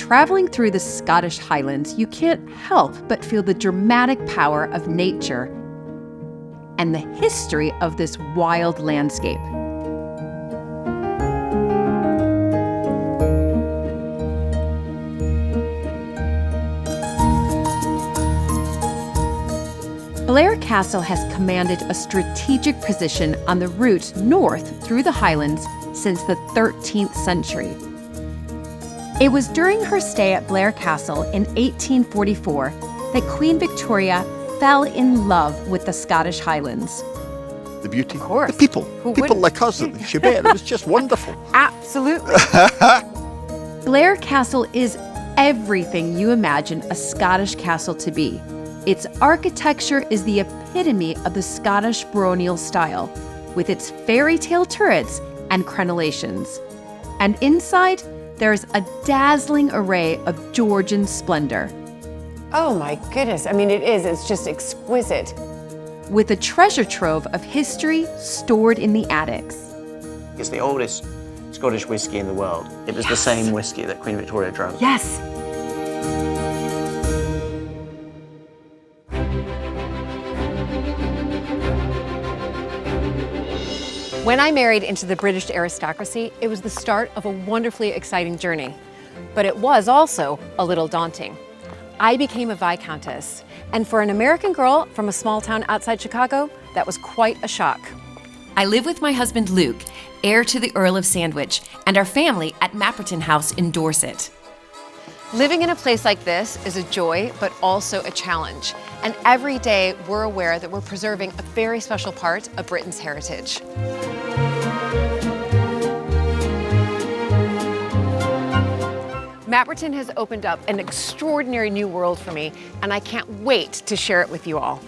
Traveling through the Scottish Highlands, you can't help but feel the dramatic power of nature and the history of this wild landscape. Blair Castle has commanded a strategic position on the route north through the Highlands since the 13th century. It was during her stay at Blair Castle in 1844 that Queen Victoria fell in love with the Scottish Highlands. The beauty, of course. the people like us at the Chibet. It was just wonderful. Absolutely. Blair Castle is everything you imagine a Scottish castle to be. Its architecture is the epitome of the Scottish baronial style, with its fairy tale turrets and crenellations. And inside, there's a dazzling array of Georgian splendor. Oh my goodness, I mean it is, it's just exquisite. With a treasure trove of history stored in the attics. It's the oldest Scottish whiskey in the world. It was the same whiskey that Queen Victoria drank. Yes. When I married into the British aristocracy, it was the start of a wonderfully exciting journey. But it was also a little daunting. I became a Viscountess, and for an American girl from a small town outside Chicago, that was quite a shock. I live with my husband Luke, heir to the Earl of Sandwich, and our family at Mapperton House in Dorset. Living in a place like this is a joy, but also a challenge. And every day we're aware that we're preserving a very special part of Britain's heritage. Mapperton has opened up an extraordinary new world for me, and I can't wait to share it with you all.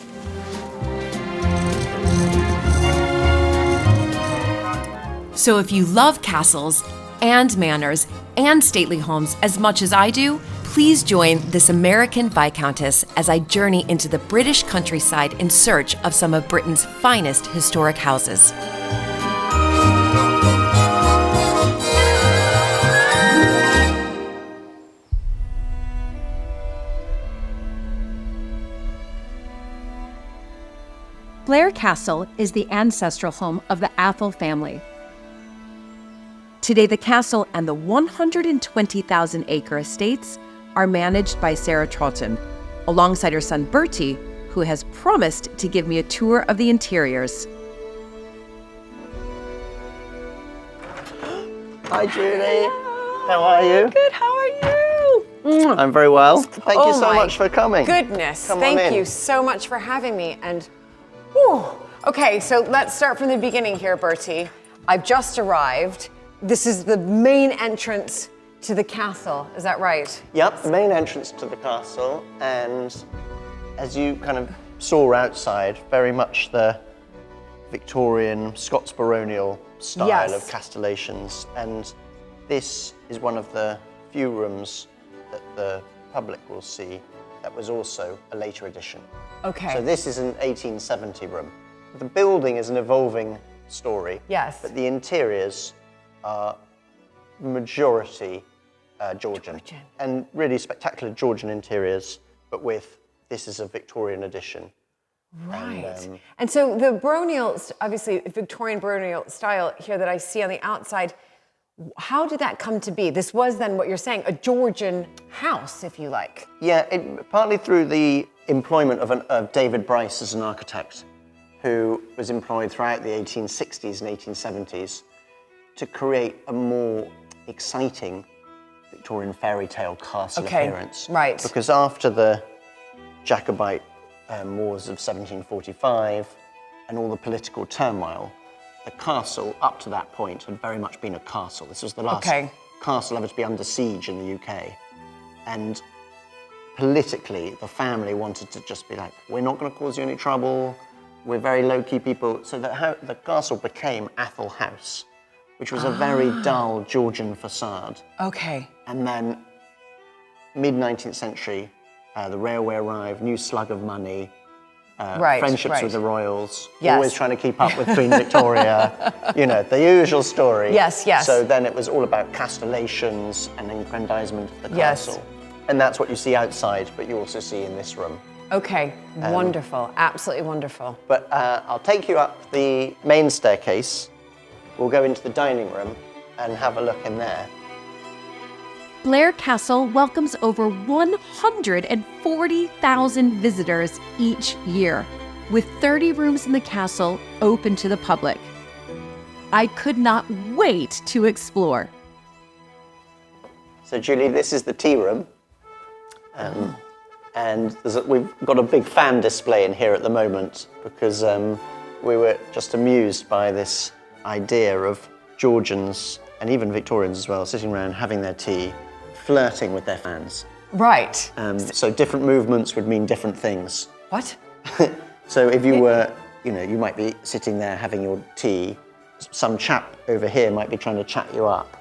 So if you love castles and manors and stately homes as much as I do, please join this American Viscountess as I journey into the British countryside in search of some of Britain's finest historic houses. Blair Castle is the ancestral home of the Atholl family. Today, the castle and the 120,000-acre estates are managed by Sarah Troughton, alongside her son Bertie, who has promised to give me a tour of the interiors. Hi, Julie. How are you? Good, how are you? I'm very well. Thank you so much for coming. Goodness, Come on thank in. you so much for having me. And, whew. Okay, so let's start from the beginning here, Bertie. I've just arrived. This is the main entrance to the castle, is that right? Yep, the main entrance to the castle, and as you kind of saw outside, very much the Victorian Scots baronial style of castellations, and this is one of the few rooms that the public will see that was also a later addition. Okay. So this is an 1870 room. The building is an evolving story, but the interiors are majority Georgian. And really spectacular Georgian interiors, but with this is a Victorian addition. Right. And so the baronial, obviously Victorian baronial style here that I see on the outside, how did that come to be? This was then what you're saying, a Georgian house, if you like. Yeah, partly through the employment of David Bryce as an architect, who was employed throughout the 1860s and 1870s to create a more exciting Victorian fairy tale castle appearance. Right. Because after the Jacobite wars of 1745 and all the political turmoil, the castle up to that point had very much been a castle. This was the last castle ever to be under siege in the UK. And politically, the family wanted to just be like, we're not going to cause you any trouble, we're very low-key people. So the castle became Atholl House, which was a very dull Georgian facade. Okay. And then, mid-19th century, the railway arrived, new slug of money, friendships with the royals, Yes. always trying to keep up with Queen Victoria, you know, the usual story. Yes, yes. So then it was all about castellations and aggrandizement of the Yes. castle. And that's what you see outside, but you also see in this room. Okay, wonderful, absolutely wonderful. But I'll take you up the main staircase. We'll go into the dining room and have a look in there. Blair Castle welcomes over 140,000 visitors each year, with 30 rooms in the castle open to the public. I could not wait to explore. So Julie, this is the tea room. And we've got a big fan display in here at the moment because we were just amused by this idea of Georgians and even Victorians as well, sitting around having their tea, flirting with their fans. Right. So different movements would mean different things. What? So if you were, you know, you might be sitting there having your tea, some chap over here might be trying to chat you up,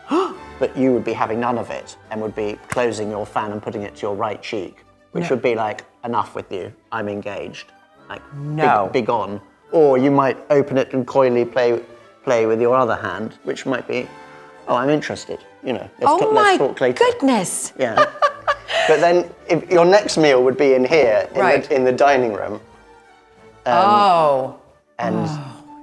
but you would be having none of it and would be closing your fan and putting it to your right cheek, which would be like, enough with you, I'm engaged. Like, be gone. Or you might open it and coyly play with your other hand, which might be, oh, I'm interested, you know, let's talk later. Goodness. Yeah. But then if your next meal would be in here, in the dining room.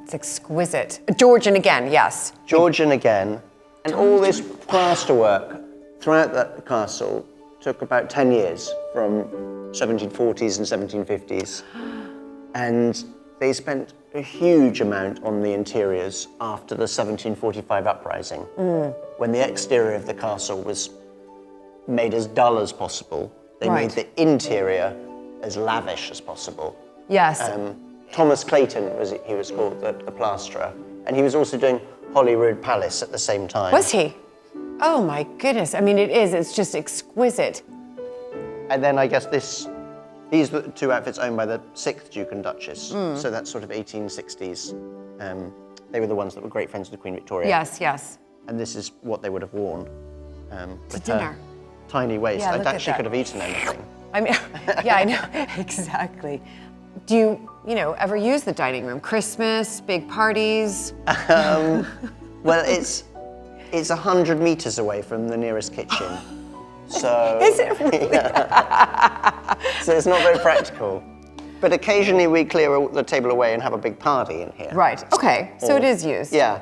It's exquisite. Georgian again, yes. Georgian again. And all this plasterwork throughout that castle took about 10 years, from 1740s and 1750s. And they spent a huge amount on the interiors after the 1745 uprising, when the exterior of the castle was made as dull as possible. They made the interior as lavish as possible. Yes. Thomas Clayton he was called the plasterer, and he was also doing Holyrood Palace at the same time. Was he? Oh my goodness, I mean it's just exquisite. And then I guess these were the two outfits owned by the 6th Duke and Duchess, so that's sort of 1860s. They were the ones that were great friends with Queen Victoria. Yes, yes. And this is what they would have worn. To dinner. Tiny waist. Yeah, I actually could have eaten anything. I mean, yeah, I know, exactly. Do you ever use the dining room? Christmas, big parties? Well, it's 100 meters away from the nearest kitchen. So Is it really? So it's not very practical. But occasionally we clear the table away and have a big party in here. Right, okay, so it is used. Yeah.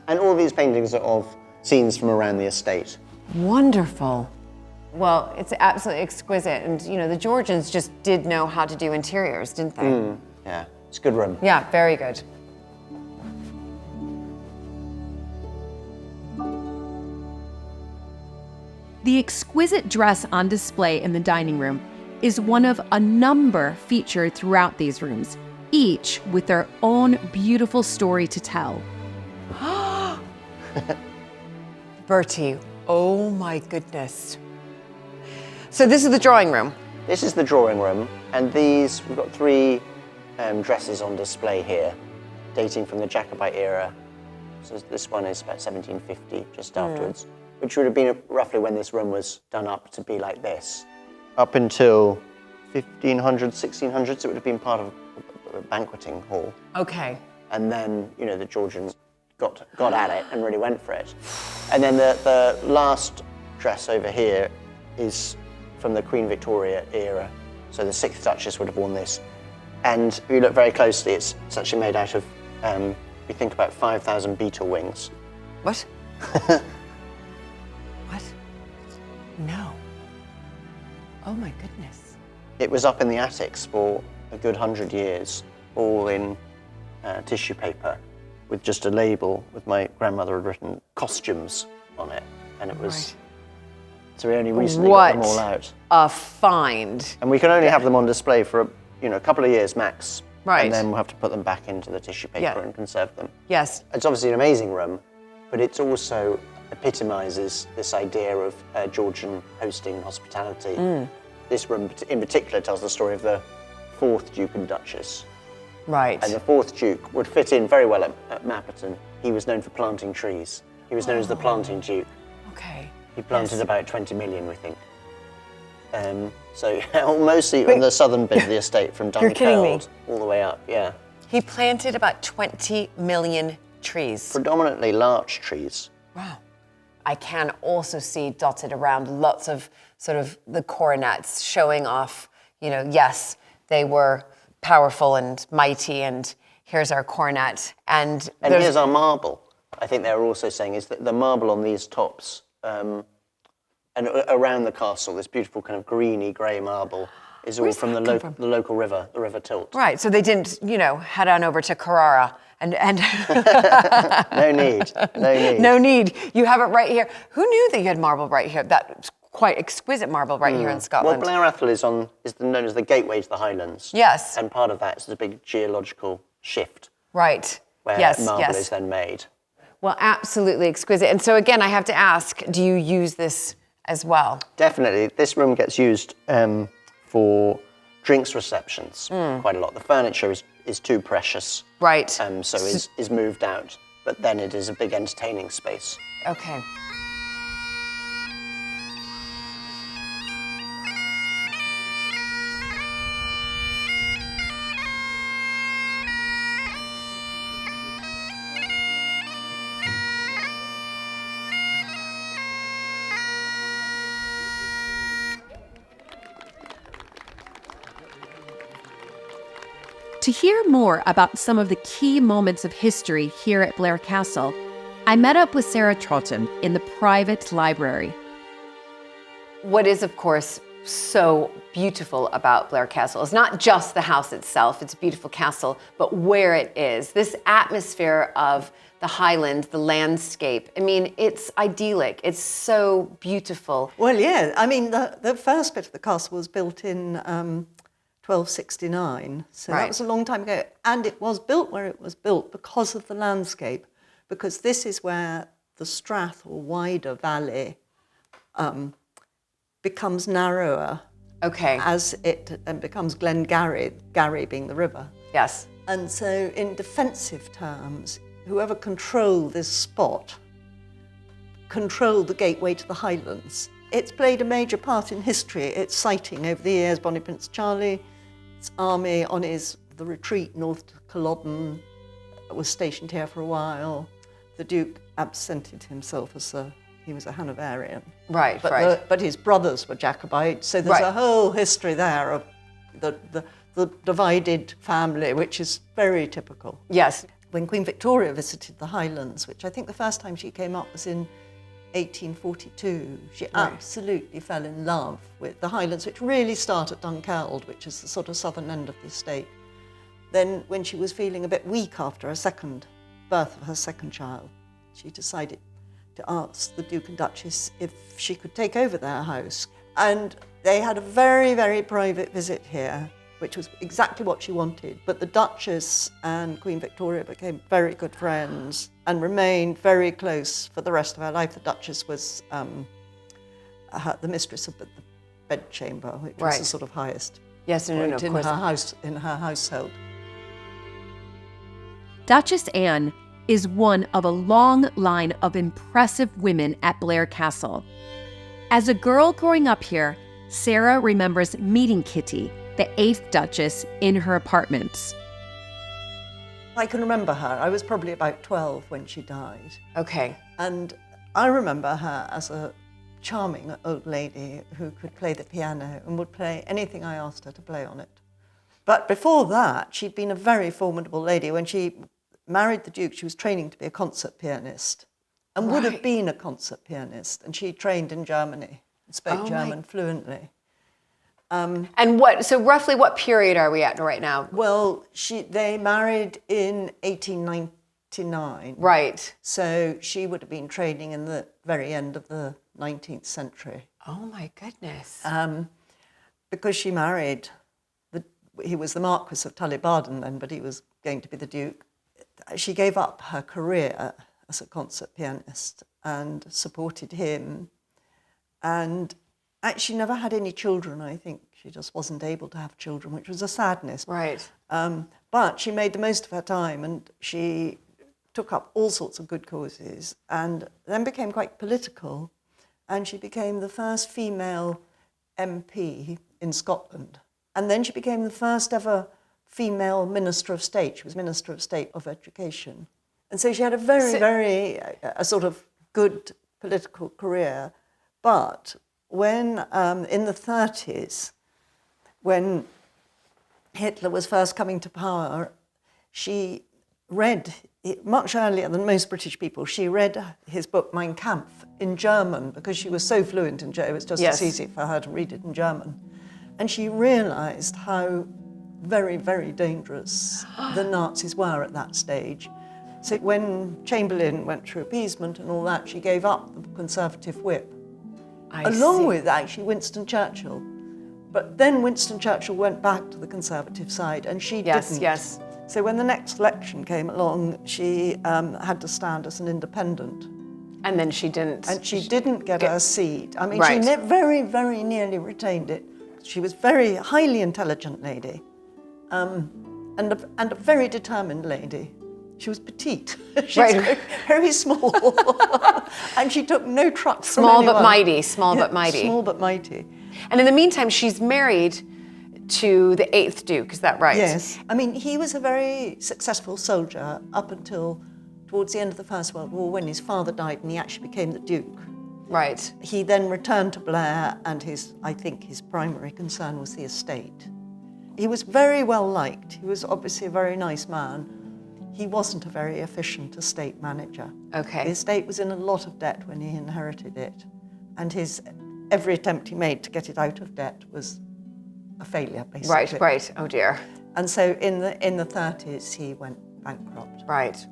And all these paintings are of scenes from around the estate. Wonderful. Well, it's absolutely exquisite. And, the Georgians just did know how to do interiors, didn't they? Yeah, it's a good room. Yeah, very good. The exquisite dress on display in the dining room is one of a number featured throughout these rooms, each with their own beautiful story to tell. Bertie, oh my goodness. So this is the drawing room. This is the drawing room, and we've got 3 dresses on display here, dating from the Jacobite era. So this one is about 1750, just afterwards, which would have been roughly when this room was done up to be like this. Up until 1500s, 1600s, it would have been part of a banqueting hall. Okay. And then, the Georgians got at it and really went for it. And then the last dress over here is from the Queen Victoria era. So the 6th Duchess would have worn this. And if you look very closely, it's actually made out of, we think about 5,000 beetle wings. What? What? No. Oh my goodness. It was up in the attics for a good 100 years, all in tissue paper, with just a label with my grandmother had written costumes on it. And it was, so we only recently got them all out. A find. And we can only have them on display for a couple of years max. Right. And then we'll have to put them back into the tissue paper and conserve them. Yes. It's obviously an amazing room, but it also epitomizes this idea of Georgian hosting and hospitality. This room in particular tells the story of the 4th Duke and Duchess. Right. And the 4th Duke would fit in very well at Mapperton. He was known for planting trees. He was known as the planting Duke. Okay. He planted about 20 million, we think. So mostly on the southern bit of the estate from You're kidding me. Dunkeld all the way up, yeah. He planted about 20 million trees. Predominantly larch trees. Wow. I can also see dotted around lots of sort of the coronets showing off, yes, they were powerful and mighty, and here's our coronet. And here's our marble. I think they're also saying is that the marble on these tops and around the castle, this beautiful kind of greeny grey marble, is all from the local river, the River Tilt. Right, so they didn't, head on over to Carrara and No need. No need. You have it right here. Who knew that you had marble right here? That quite exquisite marble right here in Scotland. Well, Blair Atholl is known as the gateway to the Highlands. Yes. And part of that is the big geological shift. Right. Where marble is then made. Well, absolutely exquisite. And so again, I have to ask, do you use this as well? Definitely. This room gets used for drinks receptions quite a lot. The furniture is too precious. Right. So is moved out. But then it is a big entertaining space. Okay. To hear more about some of the key moments of history here at Blair Castle, I met up with Sarah Troughton in the private library. What is, of course, so beautiful about Blair Castle is not just the house itself, it's a beautiful castle, but where it is. This atmosphere of the Highland, the landscape, I mean, it's idyllic. It's so beautiful. Well, yeah, I mean, the first bit of the castle was built in 1269, so that was a long time ago. And it was built where it was built because of the landscape, because this is where the strath or wider valley becomes narrower as it becomes Glengarry, Garry being the river. Yes. And so in defensive terms, whoever controlled this spot controlled the gateway to the Highlands. It's played a major part in history. Its sighting over the years, Bonnie Prince Charlie, its army on the retreat north to Culloden was stationed here for a while. The Duke absented himself as he was a Hanoverian. Right, but his brothers were Jacobites, so there's a whole history there of the divided family, which is very typical. Yes. When Queen Victoria visited the Highlands, which I think the first time she came up was in 1842, she absolutely fell in love with the Highlands, which really start at Dunkeld, which is the sort of southern end of the estate. Then when she was feeling a bit weak after her birth of her second child, she decided to ask the Duke and Duchess if she could take over their house. And they had a very, very private visit here, which was exactly what she wanted. But the Duchess and Queen Victoria became very good friends and remained very close for the rest of her life. The Duchess was the mistress of the bedchamber, which was the sort of highest point in her household. Duchess Anne is one of a long line of impressive women at Blair Castle. As a girl growing up here, Sarah remembers meeting Kitty, the 8th Duchess, in her apartments. I can remember her. I was probably about 12 when she died. Okay. And I remember her as a charming old lady who could play the piano and would play anything I asked her to play on it. But before that, she'd been a very formidable lady. When she married the Duke, she was training to be a concert pianist and would have been a concert pianist. And she trained in Germany and spoke German fluently. So roughly what period are we at right now? Well, they married in 1899. Right. So she would have been training in the very end of the 19th century. Oh my goodness. Because she married, he was the Marquis of Tully-Barden then, but he was going to be the Duke. She gave up her career as a concert pianist and supported him, and actually never had any children. I think she just wasn't able to have children, which was a sadness. Right. But she made the most of her time, and she took up all sorts of good causes, and then became quite political, and she became the first female MP in Scotland. And then she became the first ever female Minister of State. She was Minister of State of Education. And so she had a very sort of good political career. But when, in the 30s, when Hitler was first coming to power, she read, much earlier than most British people, she read his book Mein Kampf in German, because she was so fluent in German, it was just as easy for her to read it in German. And she realised how very, very dangerous the Nazis were at that stage. So when Chamberlain went through appeasement and all that, she gave up the Conservative whip. Along with actually Winston Churchill. But then Winston Churchill went back to the Conservative side and she didn't. Yes. So when the next election came along, she had to stand as an independent. And then she didn't. And she didn't get her seat. I mean, Right. she very, very nearly retained it. She was a very highly intelligent lady and a very determined lady. She was petite. She was very, very small. And she took no trucks from anyone. Small but mighty, small but mighty. Small but mighty. And in the meantime, she's married to the 8th Duke, is that right? Yes. I mean, he was a very successful soldier up until towards the end of the First World War, when his father died and he actually became the Duke. Right. He then returned to Blair, and I think his primary concern was the estate. He was very well liked. He was obviously a very nice man. He wasn't a very efficient estate manager. Okay. The estate was in a lot of debt when he inherited it, and every attempt he made to get it out of debt was a failure, basically. Right. Oh dear. And so in the 30s, he went bankrupt. Right.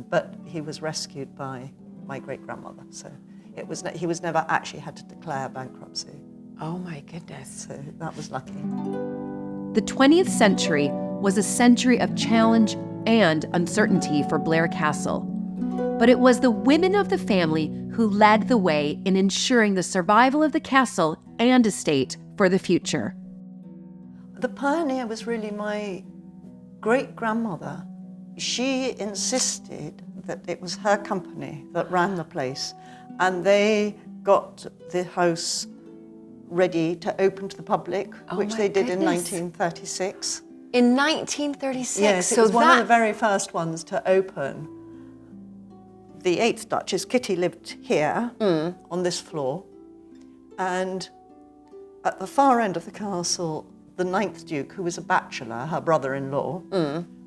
But he was rescued by my great-grandmother, so he was never actually had to declare bankruptcy. Oh my goodness. So that was lucky. The 20th century was a century of challenge and uncertainty for Blair Castle. But it was the women of the family who led the way in ensuring the survival of the castle and estate for the future. The pioneer was really my great-grandmother. She insisted that it was her company that ran the place, and they got the house ready to open to the public, which they did in 1936. In 1936? Yes, it was one of the very first ones to open. The 8th Duchess, Kitty, lived here on this floor, and at the far end of the castle, the 9th Duke, who was a bachelor, her brother-in-law,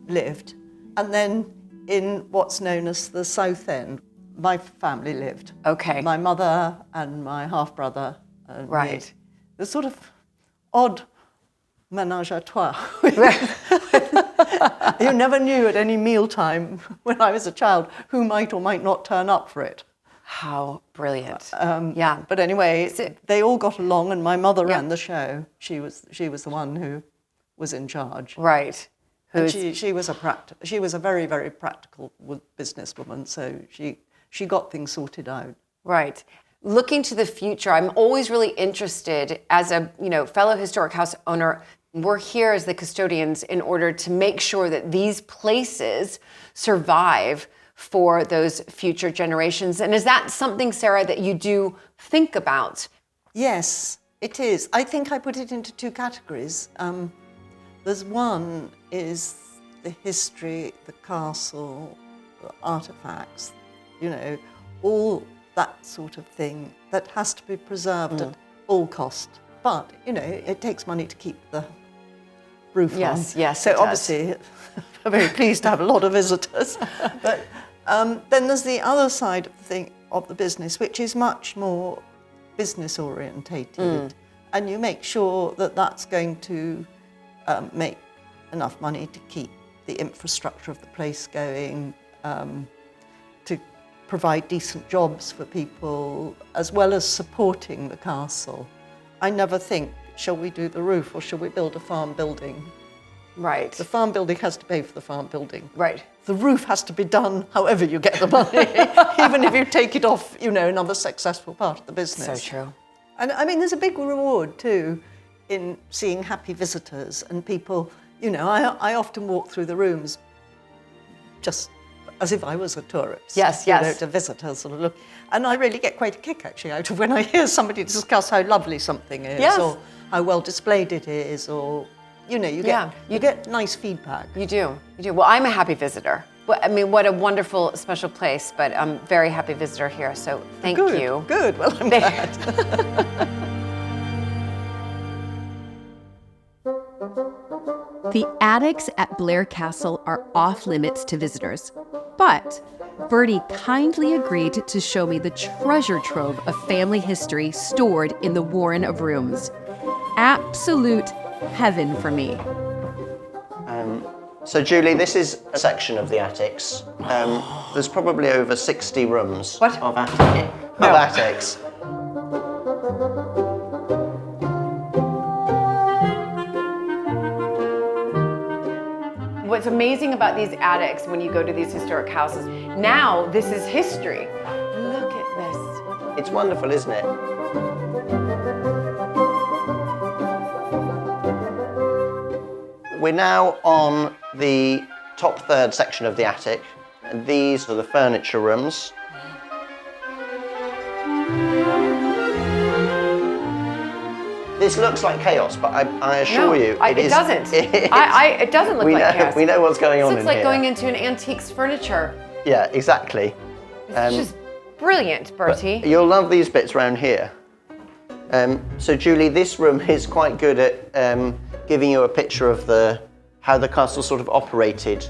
lived. And then in what's known as the South End, my family lived. Okay. My mother and my half-brother. And Right. me. The sort of odd ménage à trois. You never knew at any mealtime when I was a child who might or might not turn up for it. How brilliant. But anyway, they all got along, and my mother ran the show. She was the one who was in charge. Right. And she was a very, very practical businesswoman, so she got things sorted out. Right. Looking to the future, I'm always really interested as a fellow historic house owner. We're here as the custodians in order to make sure that these places survive for those future generations. And is that something, Sarah, that you do think about? Yes, it is. I think I put it into two categories. There's one is the history, the castle, the artifacts, all that sort of thing that has to be preserved at all cost. But, it takes money to keep the roof on. Yes, so obviously, I'm very pleased to have a lot of visitors. But then there's the other side of the business, which is much more business orientated. And you make sure that that's going to make enough money to keep the infrastructure of the place going, to provide decent jobs for people, as well as supporting the castle. I never think, shall we do the roof or shall we build a farm building? Right. The farm building has to pay for the farm building. Right. The roof has to be done however you get the money, even if you take it off, another successful part of the business. So true. And I mean, there's a big reward too in seeing happy visitors and people. I often walk through the rooms just as if I was a tourist. Yes, you yes. know, to visit her sort of look. And I really get quite a kick actually out of when I hear somebody discuss how lovely something is, Yes. or how well displayed it is, or you know, you get nice feedback. You do. Well, I'm a happy visitor. I mean, what a wonderful, special place, but I'm a very happy visitor here, so thank you. Good, well, I'm glad. The attics at Blair Castle are off limits to visitors, but Bertie kindly agreed to show me the treasure trove of family history stored in the Warren of Rooms. Absolute heaven for me. So Julie, this is a section of the attics. There's probably over 60 rooms of attics. What's amazing about these attics when you go to these historic houses, now this is history. Look at this. It's wonderful, isn't it? We're now on the top third section of the attic, and these are the furniture rooms. This looks like chaos, but I assure you, it doesn't. It doesn't look like chaos. We know what's going on in here. It looks like going into an antiques furniture. Yeah, exactly. It's just brilliant, Bertie. You'll love these bits around here. So Julie, this room is quite good at giving you a picture of how the castle sort of operated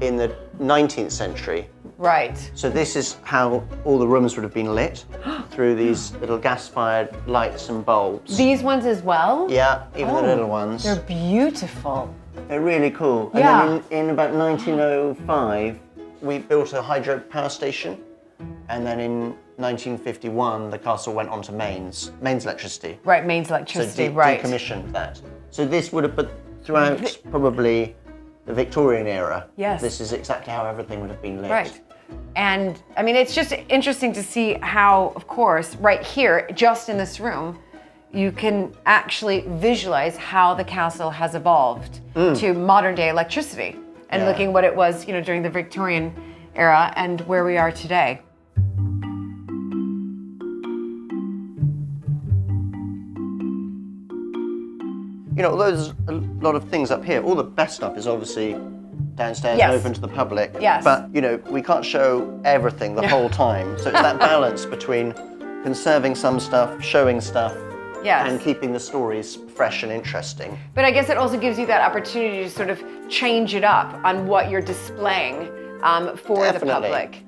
in the 19th century. Right. So this is how all the rooms would have been lit through these little gas-fired lights and bulbs. These ones as well? Yeah, even the little ones. They're beautiful. They're really cool. Yeah. And then in about 1905, we built a hydro power station. And then in 1951, the castle went on to mains electricity. Right, mains electricity, So right. decommissioned that. So this would have, but throughout probably the Victorian era, Yes. this is exactly how everything would have been lit. Right. And I mean, it's just interesting to see how, of course, right here, just in this room, you can actually visualize how the castle has evolved to modern day electricity and looking what it was, during the Victorian era and where we are today. Although there's a lot of things up here, all the best stuff is obviously downstairs and open to the public. Yes. But, we can't show everything the whole time. So it's that balance between conserving some stuff, showing stuff, and keeping the stories fresh and interesting. But I guess it also gives you that opportunity to sort of change it up on what you're displaying for the public.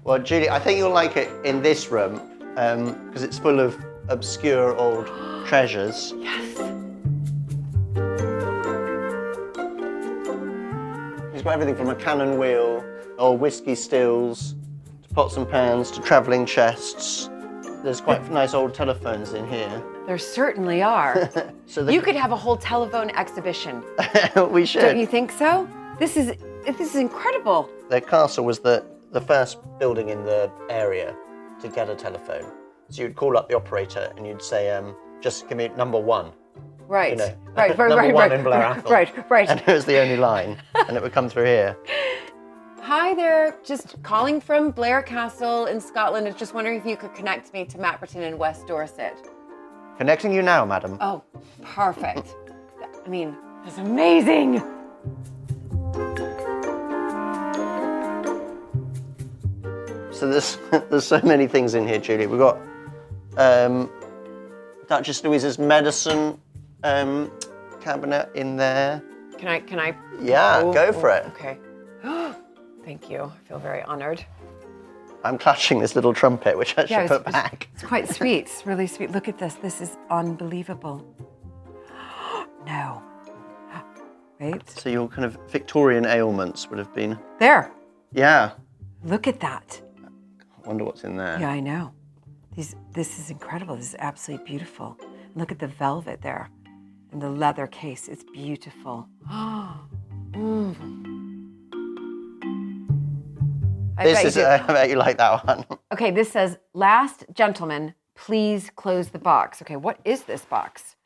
Well, Julie, I think you'll like it in this room because it's full of obscure old treasures. Yes. It's got everything from a cannon wheel, old whiskey stills, to pots and pans, to travelling chests. There's quite nice old telephones in here. There certainly are. You could have a whole telephone exhibition. We should. Don't you think so? This is incredible. The castle was the first building in the area to get a telephone. So you'd call up the operator and you'd say, just give me number 1. Right. Number 1 in Blair Atholl. Right. And it was the only line, and it would come through here. Hi there, just calling from Blair Castle in Scotland. I was just wondering if you could connect me to Mapperton in West Dorset. Connecting you now, madam. Oh, perfect. I mean, that's amazing. So there's so many things in here, Julie. We've got Duchess Louisa's medicine cabinet in there. Can I? Yeah, go for it. Okay. Thank you. I feel very honored. I'm clutching this little trumpet, which I should put back. It's quite sweet. It's really sweet. Look at this. This is unbelievable. No. Wait. So your kind of Victorian ailments would have been... There. Yeah. Look at that. I wonder what's in there. Yeah, I know. This is incredible. This is absolutely beautiful. Look at the velvet there and the leather case. It's beautiful. I bet you like that one. Okay, this says, last gentleman, please close the box. Okay, what is this box?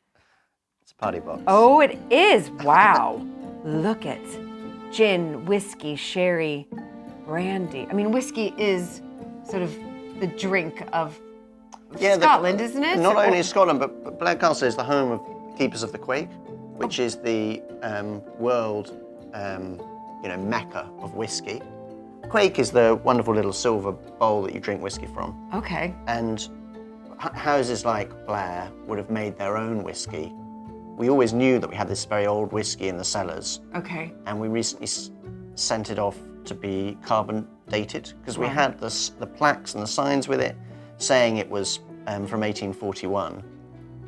It's a party box. Oh, it is. Wow. Look at gin, whiskey, sherry, brandy. I mean, whiskey is sort of the drink of Yeah, Scotland, isn't it? Not only Scotland, but Blair Castle is the home of Keepers of the Quaich, which is the world, mecca of whiskey. Quaich is the wonderful little silver bowl that you drink whiskey from. Okay. And houses like Blair would have made their own whiskey. We always knew that we had this very old whiskey in the cellars. Okay. And we recently sent it off to be carbon dated, because we had the plaques and the signs with it saying it was from 1841.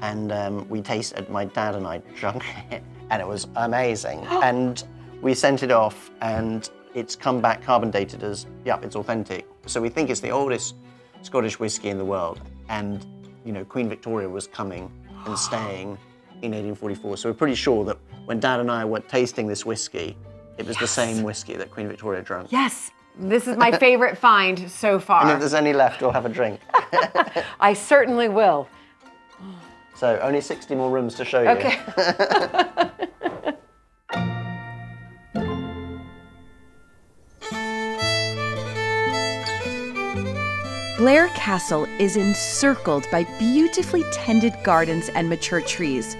And we tasted, my dad and I drank it, and it was amazing. And we sent it off, and it's come back carbon dated as, it's authentic. So we think it's the oldest Scottish whiskey in the world. And, Queen Victoria was coming and staying in 1844. So we're pretty sure that when Dad and I were tasting this whiskey, it was the same whiskey that Queen Victoria drank. Yes, this is my favorite find so far. And if there's any left, we'll have a drink. I certainly will. So only 60 more rooms to show you. Okay. Blair Castle is encircled by beautifully tended gardens and mature trees.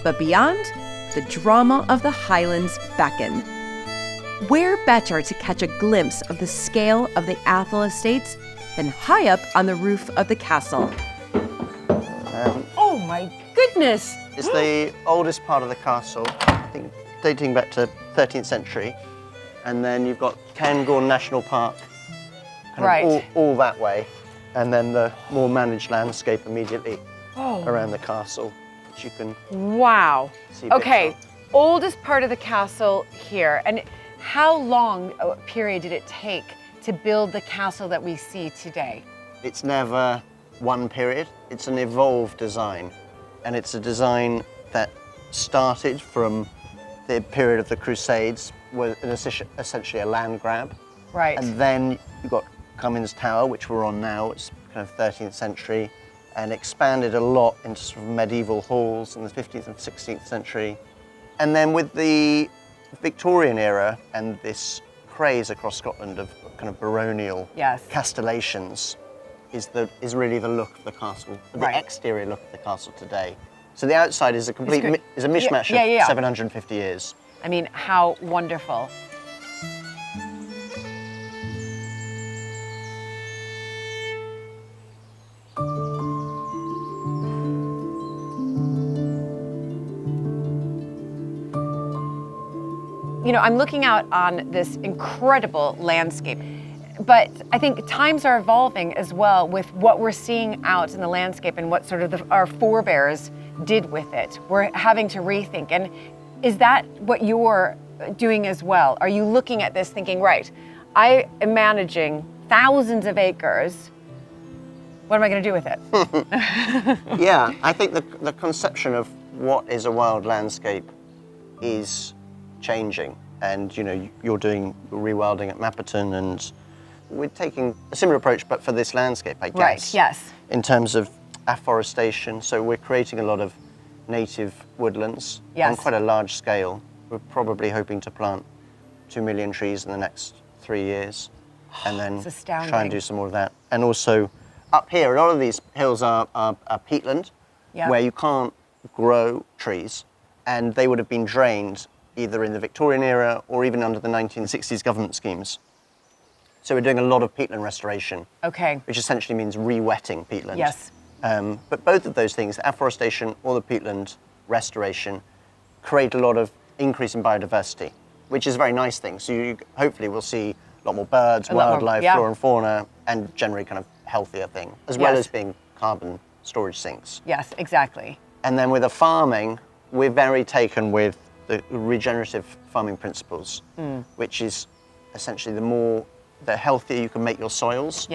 But beyond, the drama of the Highlands beckon. Where better to catch a glimpse of the scale of the Atholl estates than high up on the roof of the castle? Oh my goodness! It's the oldest part of the castle, I think dating back to 13th century. And then you've got Cairngorm National Park, kind of all that way. And then the more managed landscape immediately around the castle, which you can see. Okay, oldest part of the castle here. And how long a period did it take to build the castle that we see today? It's never one period. It's an evolved design. And it's a design that started from the period of the Crusades, was essentially a land grab. Right. And then you've got Cummins Tower, which we're on now. It's kind of 13th century, and expanded a lot into sort of medieval halls in the 15th and 16th century. And then with the Victorian era and this craze across Scotland of kind of baronial castellations is really the look of the castle, the exterior look of the castle today. So the outside is a complete is a mishmash of 750 years. I mean, how wonderful. I'm looking out on this incredible landscape, but I think times are evolving as well with what we're seeing out in the landscape and what sort of our forebears did with it. We're having to rethink. And is that what you're doing as well? Are you looking at this thinking, right, I am managing thousands of acres, what am I going to do with it? Yeah, I think the conception of what is a wild landscape is changing. And you're doing rewilding at Mapperton, and we're taking a similar approach, but for this landscape, I guess. Right, yes. In terms of afforestation, so we're creating a lot of native woodlands on quite a large scale. We're probably hoping to plant 2 million trees in the next 3 years, and then try and do some more of that. And also up here, a lot of these hills are peatland, where you can't grow trees, and they would have been drained either in the Victorian era or even under the 1960s government schemes. So we're doing a lot of peatland restoration, which essentially means re-wetting peatland. Yes. But both of those things, afforestation or the peatland restoration, create a lot of increase in biodiversity, which is a very nice thing. So you hopefully will see a lot more birds, wildlife, flora and fauna, and generally kind of healthier thing, as well as being carbon storage sinks. Yes, exactly. And then with the farming, we're very taken with the regenerative farming principles, which is essentially the healthier you can make your soils,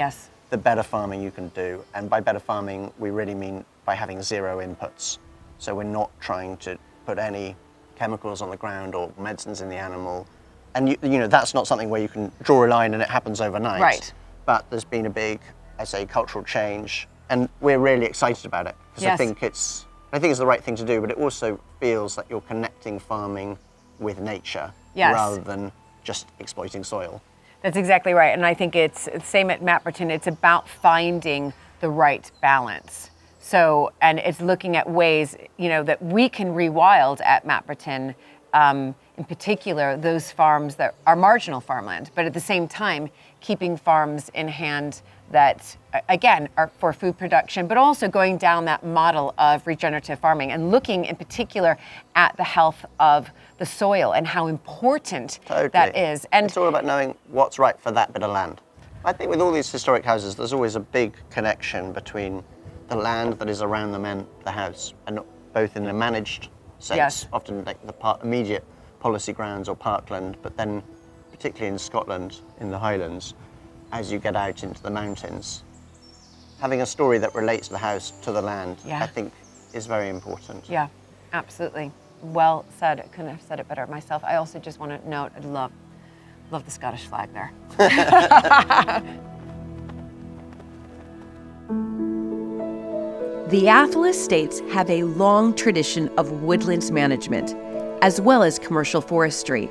the better farming you can do. And by better farming, we really mean by having zero inputs. So we're not trying to put any chemicals on the ground or medicines in the animal. And that's not something where you can draw a line and it happens overnight. Right. But there's been a big, cultural change, and we're really excited about it, because I think it's the right thing to do, but it also feels like you're connecting farming with nature rather than just exploiting soil. That's exactly right. And I think it's same at Mapperton. It's about finding the right balance. So, and it's looking at ways, that we can rewild at Mapperton, in particular, those farms that are marginal farmland, but at the same time, keeping farms in hand that, again, are for food production, but also going down that model of regenerative farming and looking in particular at the health of the soil and how important that is. And it's all about knowing what's right for that bit of land. I think with all these historic houses, there's always a big connection between the land that is around the house, and both in the managed sense, often like the immediate policy grounds or parkland, but then particularly in Scotland, in the Highlands, as you get out into the mountains, having a story that relates the house to the land, I think, is very important. Yeah, absolutely. Well said. I couldn't have said it better myself. I also just want to note, I love the Scottish flag there. The Atholl estates have a long tradition of woodlands management, as well as commercial forestry.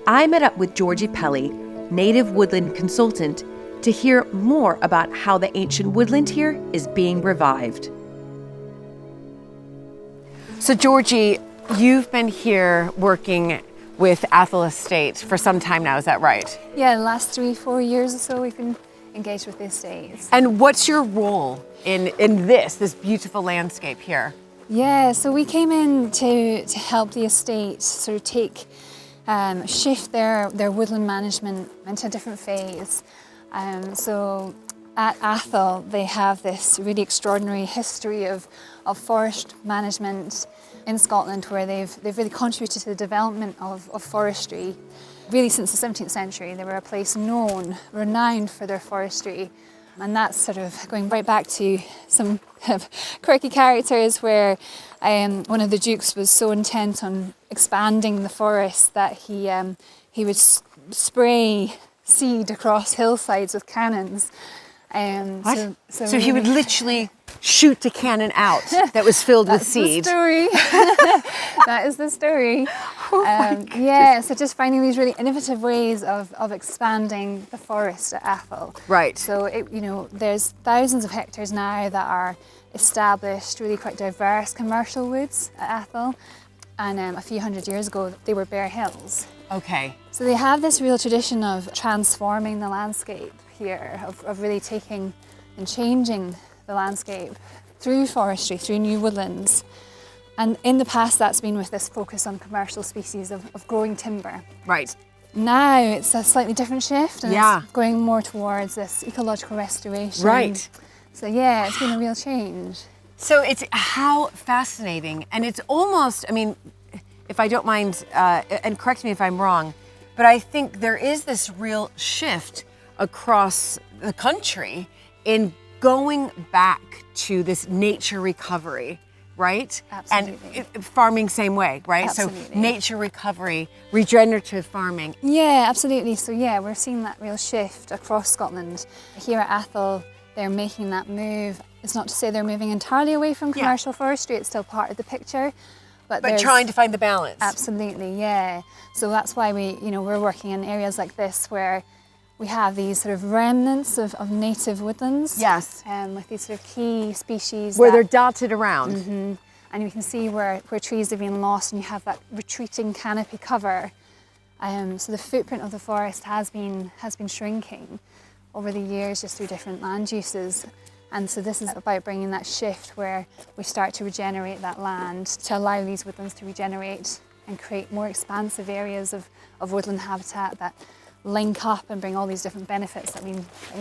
I met up with Georgie Pelly, native woodland consultant, to hear more about how the ancient woodland here is being revived. So Georgie, you've been here working with Atholl Estate for some time now, is that right? Yeah, the last 3-4 years or so we've been engaged with the estates. And what's your role in this beautiful landscape here? Yeah, so we came in to help the estate sort of take, shift their woodland management into a different phase. So at Atholl, they have this really extraordinary history of forest management in Scotland, where they've really contributed to the development of forestry. Really since the 17th century, they were a place renowned for their forestry. And that's sort of going right back to some quirky characters where one of the dukes was so intent on expanding the forest that he would spray seed across hillsides with cannons. So he would literally shoot a cannon out that was filled with seed. That's the story. That is the story. So just finding these really innovative ways of expanding the forest at Atholl. Right. So there's thousands of hectares now that are established, really quite diverse commercial woods at Atholl. And a few hundred years ago, they were bare hills. Okay. So they have this real tradition of transforming the landscape here, of really taking and changing the landscape through forestry, through new woodlands. And in the past, that's been with this focus on commercial species of growing timber. Right. Now it's a slightly different shift, and it's going more towards this ecological restoration. Right. So yeah, it's been a real change. So it's how fascinating, and it's almost, if I don't mind, and correct me if I'm wrong, but I think there is this real shift across the country in going back to this nature recovery, right? Absolutely. And farming same way, right? Absolutely. So nature recovery, regenerative farming. Yeah, absolutely. So yeah, we're seeing that real shift across Scotland. Here at Atholl, they're making that move. It's not to say they're moving entirely away from commercial forestry, it's still part of the picture. But trying to find the balance. Absolutely, yeah. So that's why we're working in areas like this where we have these sort of remnants of native woodlands. Yes. With these sort of key species. Where they're dotted around. Mm-hmm. And you can see where trees have been lost, and you have that retreating canopy cover. So the footprint of the forest has been shrinking over the years just through different land uses. And so this is about bringing that shift where we start to regenerate that land to allow these woodlands to regenerate and create more expansive areas of woodland habitat that link up and bring all these different benefits that we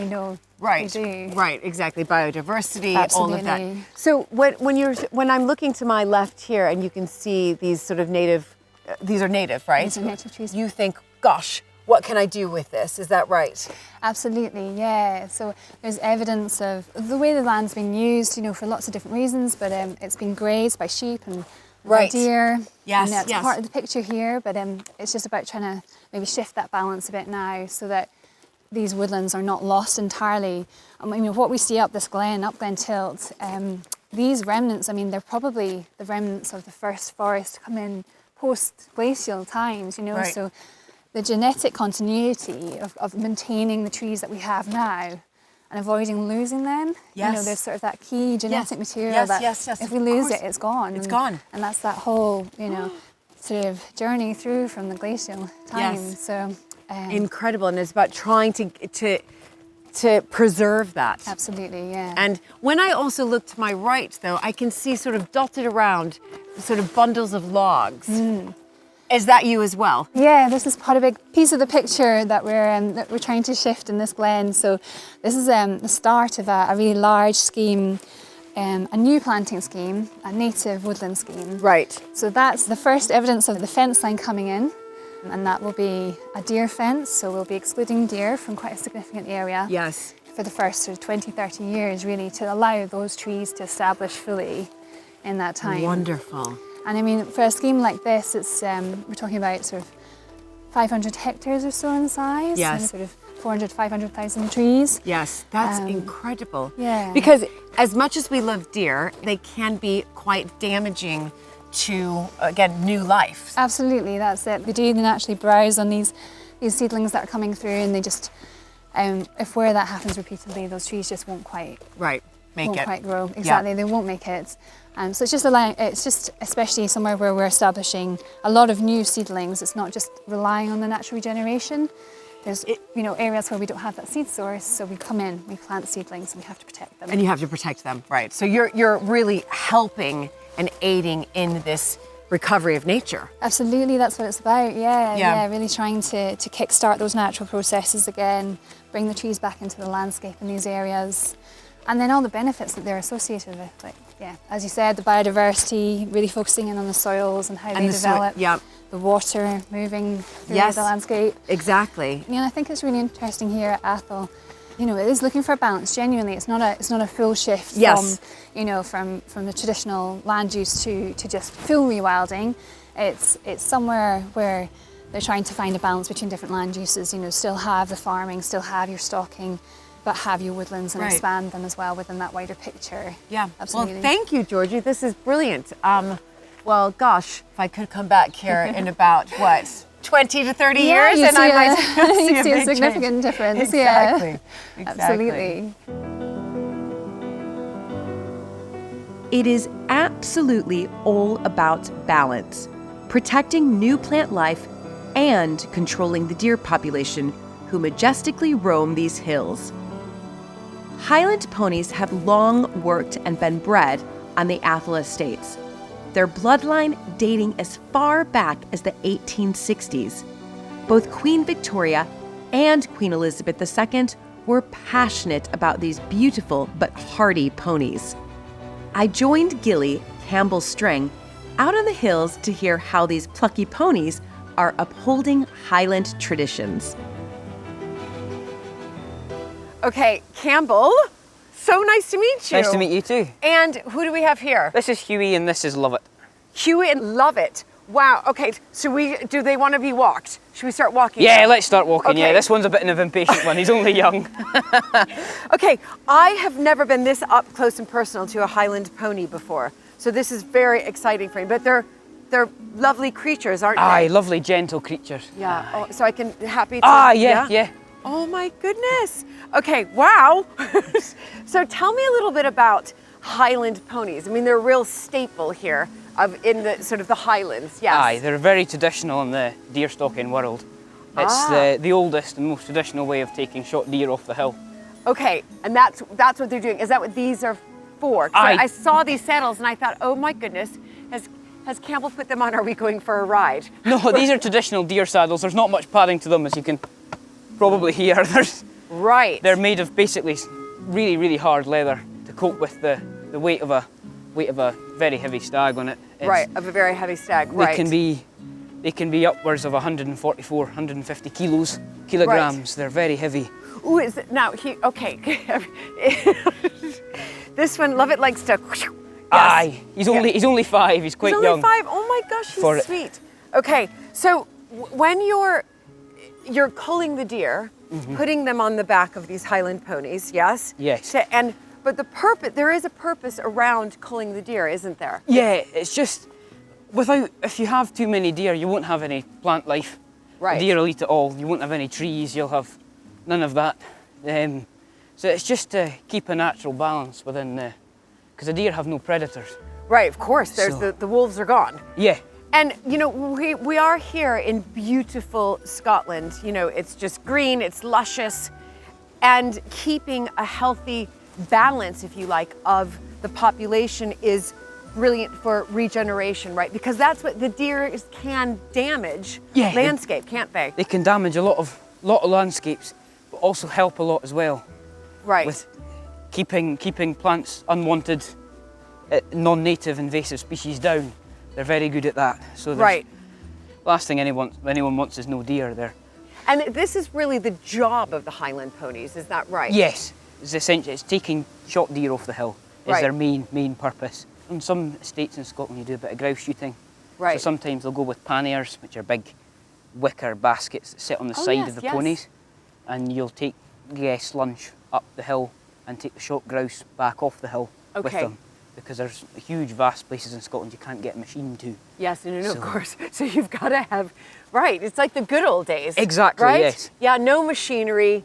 know we do. Right, exactly. Biodiversity, Absolutely. all of that. So when I'm looking to my left here and you can see these sort of native, these are native, right? These are native trees. You think, gosh, what can I do with this? Is that right? Absolutely, yeah. So there's evidence of the way the land's been used, for lots of different reasons, but it's been grazed by sheep and by deer. Yes, and that's part of the picture here, but it's just about trying to maybe shift that balance a bit now so that these woodlands are not lost entirely. What we see up this glen, up Glen Tilt, these remnants, they're probably the remnants of the first forest to come in post-glacial times, Right. So the genetic continuity of maintaining the trees that we have now and avoiding losing them. Yes. You know, there's sort of that key genetic material Yes, that yes, if we lose it, it's gone. It's gone. And that's that whole, you know, sort of journey through from the glacial time. Yes. So incredible, and it's about trying to preserve that. absolutely, yeah. And when I also look to my right, though, I can see sort of dotted around sort of bundles of logs. Is that you as well? Yeah, this is quite a big piece of the picture that we're trying to shift in this glen. So this is the start of a really large scheme, a new planting scheme, a native woodland scheme. Right. So that's the first evidence of the fence line coming in, and that will be a deer fence. So we'll be excluding deer from quite a significant area. Yes. For the first sort of 20, 30 years, really, to allow those trees to establish fully in that time. Wonderful. And I mean, for a scheme like this, it's we're talking about sort of 500 hectares or so in size. Yes. And sort of 400, 500,000 trees. Yes, that's incredible. yeah. Because as much as we love deer, they can be quite damaging to, again, new life. Absolutely, that's it. They do naturally browse on these seedlings that are coming through, and they just, if where that happens repeatedly, those trees just won't quite quite grow. Exactly, Yeah. they won't make it. So it's just especially somewhere where we're establishing a lot of new seedlings. It's not just relying on the natural regeneration. There's areas where we don't have that seed source, so we come in, we plant seedlings, and we have to protect them. And you have to protect them, right? So you're really helping and aiding in this recovery of nature. Absolutely, that's what it's about. Yeah. Yeah, really trying to kickstart those natural processes again, bring the trees back into the landscape in these areas, and then all the benefits that they're associated with. Like, yeah, as you said, the biodiversity, really focusing in on the soils and how they develop. The water moving through the landscape. Exactly. I think it's really interesting here at Atholl. It is looking for a balance. Genuinely, it's not a full shift from the traditional land use to just full rewilding. It's somewhere where they're trying to find a balance between different land uses. Still have the farming, still have your stocking, but have your woodlands and expand them as well within that wider picture. Yeah, absolutely. Well, thank you, Georgie. This is brilliant. Well, gosh, if I could come back here in about, 20 to 30 years, and I might see a big significant change. difference. Exactly. Yeah, absolutely. It is absolutely all about balance, protecting new plant life and controlling the deer population who majestically roam these hills. Highland ponies have long worked and been bred on the Atholl estates, their bloodline dating as far back as the 1860s. Both Queen Victoria and Queen Elizabeth II were passionate about these beautiful but hardy ponies. I joined Gilly, Campbell's String, out on the hills to hear how these plucky ponies are upholding Highland traditions. Okay, Campbell, so nice to meet you. Nice to meet you too. And who do we have here? This is Huey and this is Lovett. Huey and Lovett. Wow, okay, so do they want to be walked? Should we start walking? Yeah, let's start walking. Okay. Yeah, this one's a bit of an impatient one. He's only young. Okay, I have never been this up close and personal to a Highland pony before, so this is very exciting for me. But they're lovely creatures, aren't they? Aye, lovely, gentle creatures. Yeah. Oh, so I can happy to. Yeah. Oh my goodness. Okay. Wow. So tell me a little bit about Highland ponies. I mean, they're a real staple here in the sort of the Highlands. Yes. Aye, they're very traditional in the deer stalking world. It's the oldest and most traditional way of taking shot deer off the hill. Okay, and that's what they're doing. Is that what these are for? 'Cause Aye. I saw these saddles and I thought, oh my goodness, has Campbell put them on? Are we going for a ride? No, these are traditional deer saddles. There's not much padding to them, as you can probably hear. Right. They're made of basically really, really hard leather to cope with the weight of a very heavy stag on it. Right, of a very heavy stag. Right. They can be upwards of 144, 150 kilograms. Right. They're very heavy. Ooh, okay. This one, Lovett likes to. Yes. Aye, he's only 5. He's quite young. He's only 5. Oh my gosh, he's sweet. Okay, so when you're culling the deer, putting them on the back of these Highland ponies, yes? Yes. But there is a purpose around culling the deer, isn't there? Yeah, it's just if you have too many deer, you won't have any plant life. The deer will eat it all. You won't have any trees, you'll have none of that. So it's just to keep a natural balance within the, because the deer have no predators. Right, of course, there's the wolves are gone. Yeah. And you know, we are here in beautiful Scotland. You know, it's just green, it's luscious, and keeping a healthy balance, if you like, of the population is brilliant for regeneration, right? Because that's what the deer can damage landscape, can't they? They can damage a lot of landscapes, but also help a lot as well. Right. With keeping plants, unwanted, non-native invasive species down. They're very good at that. So last thing anyone wants is no deer there. And this is really the job of the Highland ponies, is that right? Yes, it's essentially, it's taking shot deer off the hill is their main purpose. On some estates in Scotland you do a bit of grouse shooting. Right. So sometimes they'll go with panniers, which are big wicker baskets that sit on the side of the ponies, and you'll take slunge up the hill and take the shot grouse back off the hill with them. Because there's huge, vast places in Scotland you can't get a machine to. Yes, no, of course. So you've got to have, it's like the good old days. Exactly, right? Yes. Yeah, no machinery,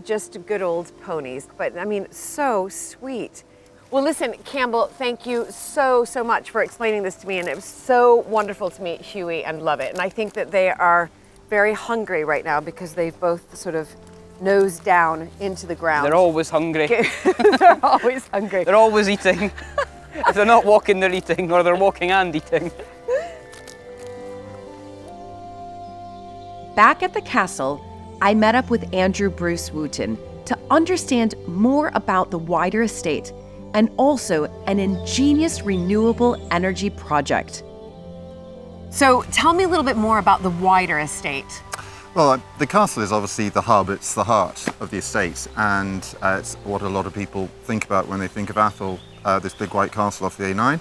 just good old ponies. But I mean, so sweet. Well, listen, Campbell, thank you so much for explaining this to me. And it was so wonderful to meet Huey and Lovett. And I think that they are very hungry right now because they've both sort of nose down into the ground. They're always hungry. They're always hungry. They're always eating. If they're not walking, they're eating, or they're walking and eating. Back at the castle, I met up with Andrew Bruce Wooten to understand more about the wider estate and also an ingenious renewable energy project. So tell me a little bit more about the wider estate. Well, the castle is obviously the hub, it's the heart of the estate, and it's what a lot of people think about when they think of Atholl, this big white castle off the A9.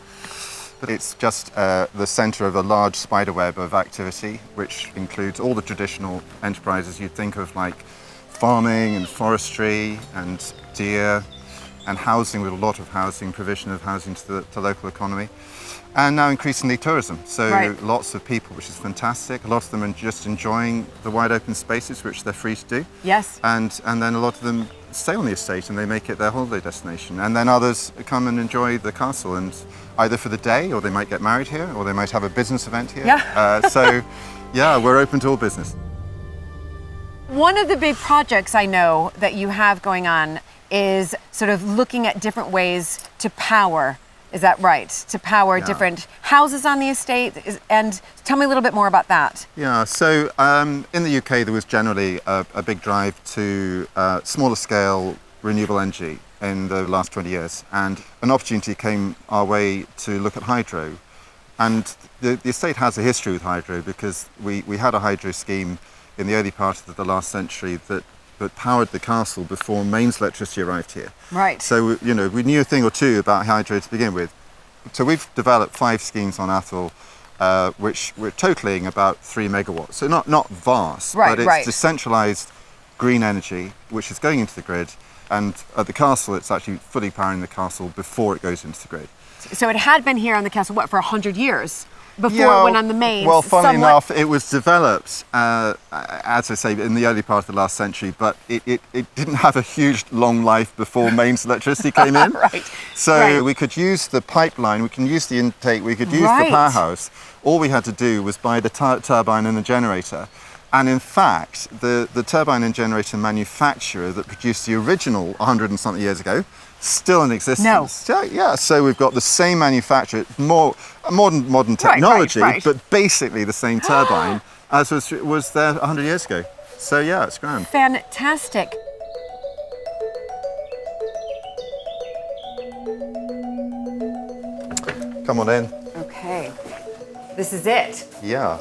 But it's just the centre of a large spiderweb of activity, which includes all the traditional enterprises you'd think of, like farming and forestry and deer and housing, with a lot of housing, provision of housing to the local economy. And now increasingly tourism, so lots of people, which is fantastic. A lot of them are just enjoying the wide open spaces, which they're free to do. Yes. And then a lot of them stay on the estate and they make it their holiday destination. And then others come and enjoy the castle, and either for the day, or they might get married here, or they might have a business event here. Yeah. We're open to all business. One of the big projects I know that you have going on is sort of looking at different ways to power. Is that right? To power different houses on the estate? And tell me a little bit more about that. Yeah, so in the UK there was generally a big drive to smaller scale renewable energy in the last 20 years. And an opportunity came our way to look at hydro. And the estate has a history with hydro because we had a hydro scheme in the early part of the last century that powered the castle before mains electricity arrived here. Right. So, we knew a thing or two about hydro to begin with. So we've developed 5 schemes on Atholl, which we're totaling about 3 megawatts. So not vast, but it's decentralised green energy, which is going into the grid. And at the castle, it's actually fully powering the castle before it goes into the grid. So it had been here on the castle, for 100 years? Before it went on the mains? Well, funnily enough, it was developed, as I say, in the early part of the last century, but it didn't have a huge long life before mains electricity came in. So we could use the pipeline, we can use the intake, we could use the powerhouse. All we had to do was buy the turbine and the generator. And in fact, the turbine and generator manufacturer that produced the original 100 and something years ago, still in existence. No. Yeah, so we've got the same manufacturer, more modern technology, but basically the same turbine as was there 100 years ago. So yeah, it's grand. Fantastic. Come on in. Okay. This is it. Yeah.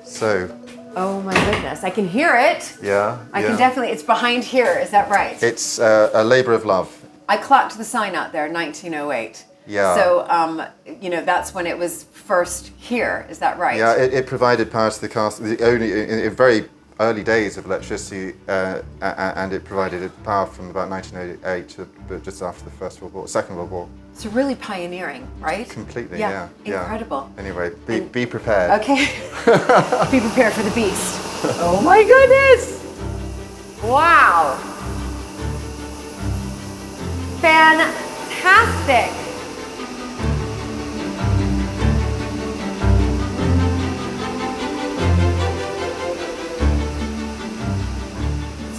So. Oh my goodness, I can hear it. Yeah. I can definitely, it's behind here, is that right? It's a labour of love. I clocked the sign out there, 1908. Yeah. So, that's when it was first here, is that right? Yeah, it provided power to the castle, in very early days of electricity, and it provided power from about 1908 to just after the Second World War. So really pioneering, right? Completely, yeah. Incredible. Anyway, be prepared. Okay. Be prepared for the beast. Oh my goodness! Wow! Fantastic!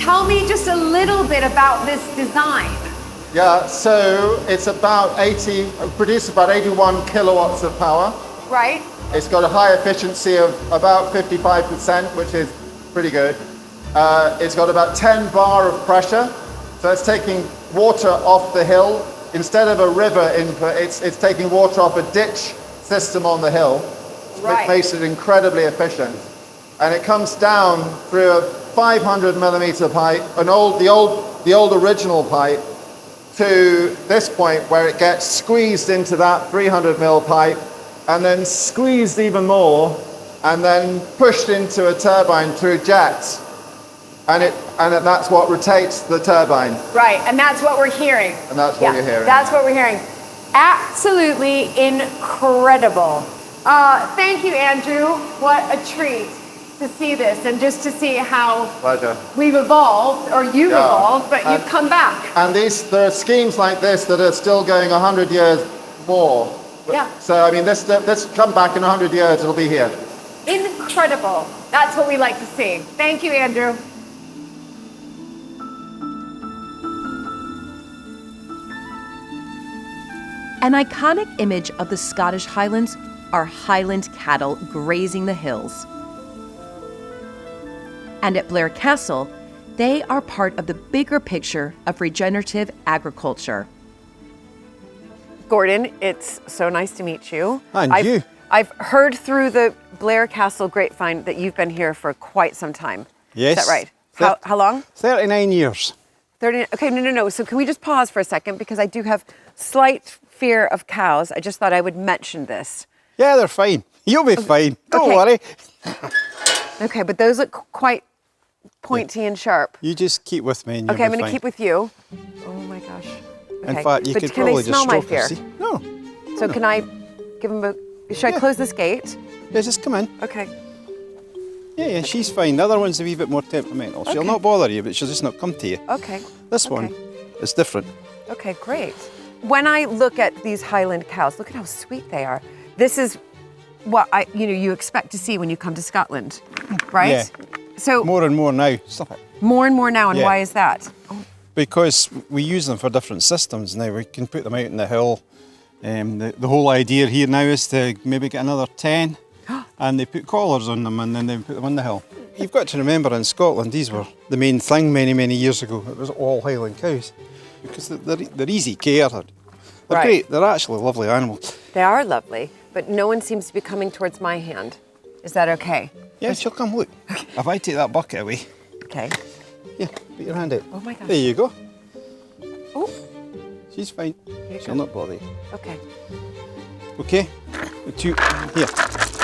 Tell me just a little bit about this design. Yeah, so it's produces about 81 kilowatts of power. Right? It's got a high efficiency of about 55%, which is pretty good. It's got about 10 bar of pressure, so it's taking water off the hill. Instead of a river input, it's taking water off a ditch system on the hill, which makes it incredibly efficient. And it comes down through a 500 millimeter pipe, the old original pipe, to this point where it gets squeezed into that 300 mil pipe, and then squeezed even more, and then pushed into a turbine through jets. And that's what rotates the turbine. Right, and that's what we're hearing. And that's what you're hearing. That's what we're hearing. Absolutely incredible. Thank you, Andrew. What a treat to see this, and just to see how we've evolved, or you've evolved, but you've come back. And there are schemes like this that are still going 100 years more. Yeah. So, I mean, this come back in 100 years, it'll be here. Incredible. That's what we like to see. Thank you, Andrew. An iconic image of the Scottish Highlands are Highland cattle grazing the hills. And at Blair Castle, they are part of the bigger picture of regenerative agriculture. Gordon, it's so nice to meet you. And you. I've heard through the Blair Castle grapevine that you've been here for quite some time. Yes. Is that right? How long? 39 years. 30. Okay, no. So can we just pause for a second, because I do have slight fear of cows. I just thought I would mention this. Yeah, they're fine. You'll be fine. Don't worry. Okay, but those look quite pointy and sharp. You just keep with me and you'll Okay, I'm be going to fine. keep with you. Oh my gosh. Okay. In fact, you but could can probably they just smell my stroke fear? her, see? No. So can I give them a... Should I close this gate? Yeah, just come in. Okay. Yeah, she's fine. The other one's a wee bit more temperamental. She'll not bother you, but she'll just not come to you. Okay. This one is different. Okay, great. When I look at these Highland cows, look at how sweet they are. This is what you expect to see when you come to Scotland, right? Yeah. So more and more now. Stop it. More and more now, and why is that? Because we use them for different systems now. We can put them out in the hill. The whole idea here now is to maybe get another 10, and they put collars on them, and then they put them on the hill. You've got to remember, in Scotland, these were the main thing many years ago. It was all Highland cows, because they're easy care. They're great. They're actually lovely animals. They are lovely, but no one seems to be coming towards my hand. Is that okay? Yeah, she'll come. Look, if I take that bucket away. Okay. Yeah, put your hand out. Oh my gosh. There you go. Oh. She's fine. She'll not bother you. Okay. Okay. Here.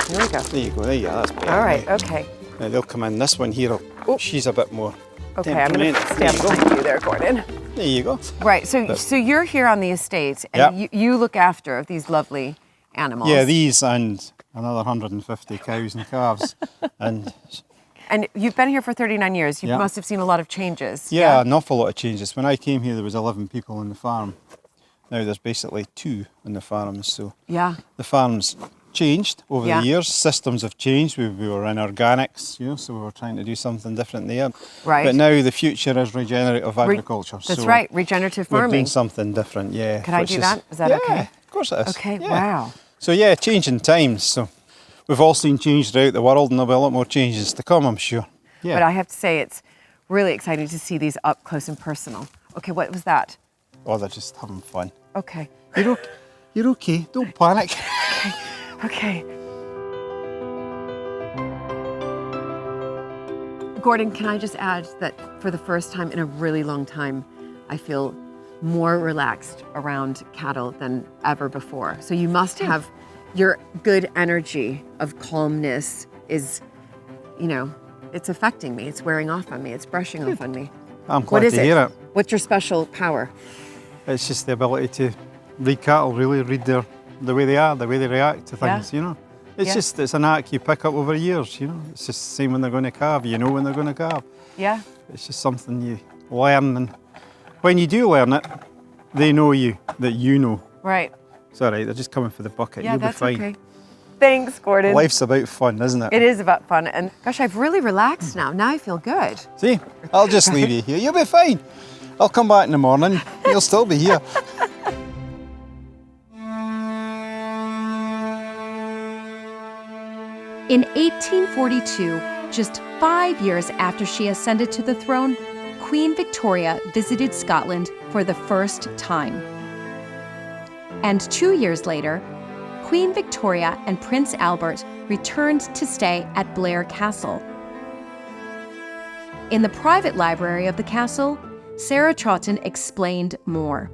Here we go. There you go. There you are. That's better. All right. Okay. Now they'll come in. This one here, she's a bit more. Okay, I'm going to stand behind you there, Gordon. There you go. Right. So you're here on the estate, and you look after these lovely animals. Yeah, these and another 150 cows and calves, and you've been here for 39 years. You must have seen a lot of changes. Yeah, an awful lot of changes. When I came here, there was 11 people on the farm. Now there's basically 2 on the farm. So the farm's changed over the years. Systems have changed. We were in organics, so we were trying to do something different there. Right. But now the future is regenerative agriculture. That's right, regenerative farming. We're doing something different, Can I do that? Is that okay? Of course it is. Okay, wow. So changing times. So we've all seen change throughout the world, and there'll be a lot more changes to come, I'm sure. Yeah. But I have to say, it's really exciting to see these up close and personal. Okay, what was that? Oh, they're just having fun. Okay. You're okay. Don't panic. Okay. Gordon, can I just add that for the first time in a really long time, I feel more relaxed around cattle than ever before. So you must have your good energy of calmness is, it's affecting me. It's wearing off on me. It's brushing off on me. I'm glad to hear it. What's your special power? It's just the ability to read cattle, really read the way they are, the way they react to things, It's just, it's an act you pick up over years, you know. It's just the same when they're going to carve, you know when they're going to carve. Yeah. It's just something you learn, and when you do learn it, they know you, that you know. Right. It's all right, they're just coming for the bucket, Yeah, you'll be that's fine. okay. Thanks, Gordon. Life's about fun, isn't it? It is about fun, and gosh, I've really relaxed now. Now I feel good. See, I'll just leave you here, you'll be fine. I'll come back in the morning, you'll still be here. In 1842, just 5 years after she ascended to the throne, Queen Victoria visited Scotland for the first time. And 2 years later, Queen Victoria and Prince Albert returned to stay at Blair Castle. In the private library of the castle, Sarah Troughton explained more.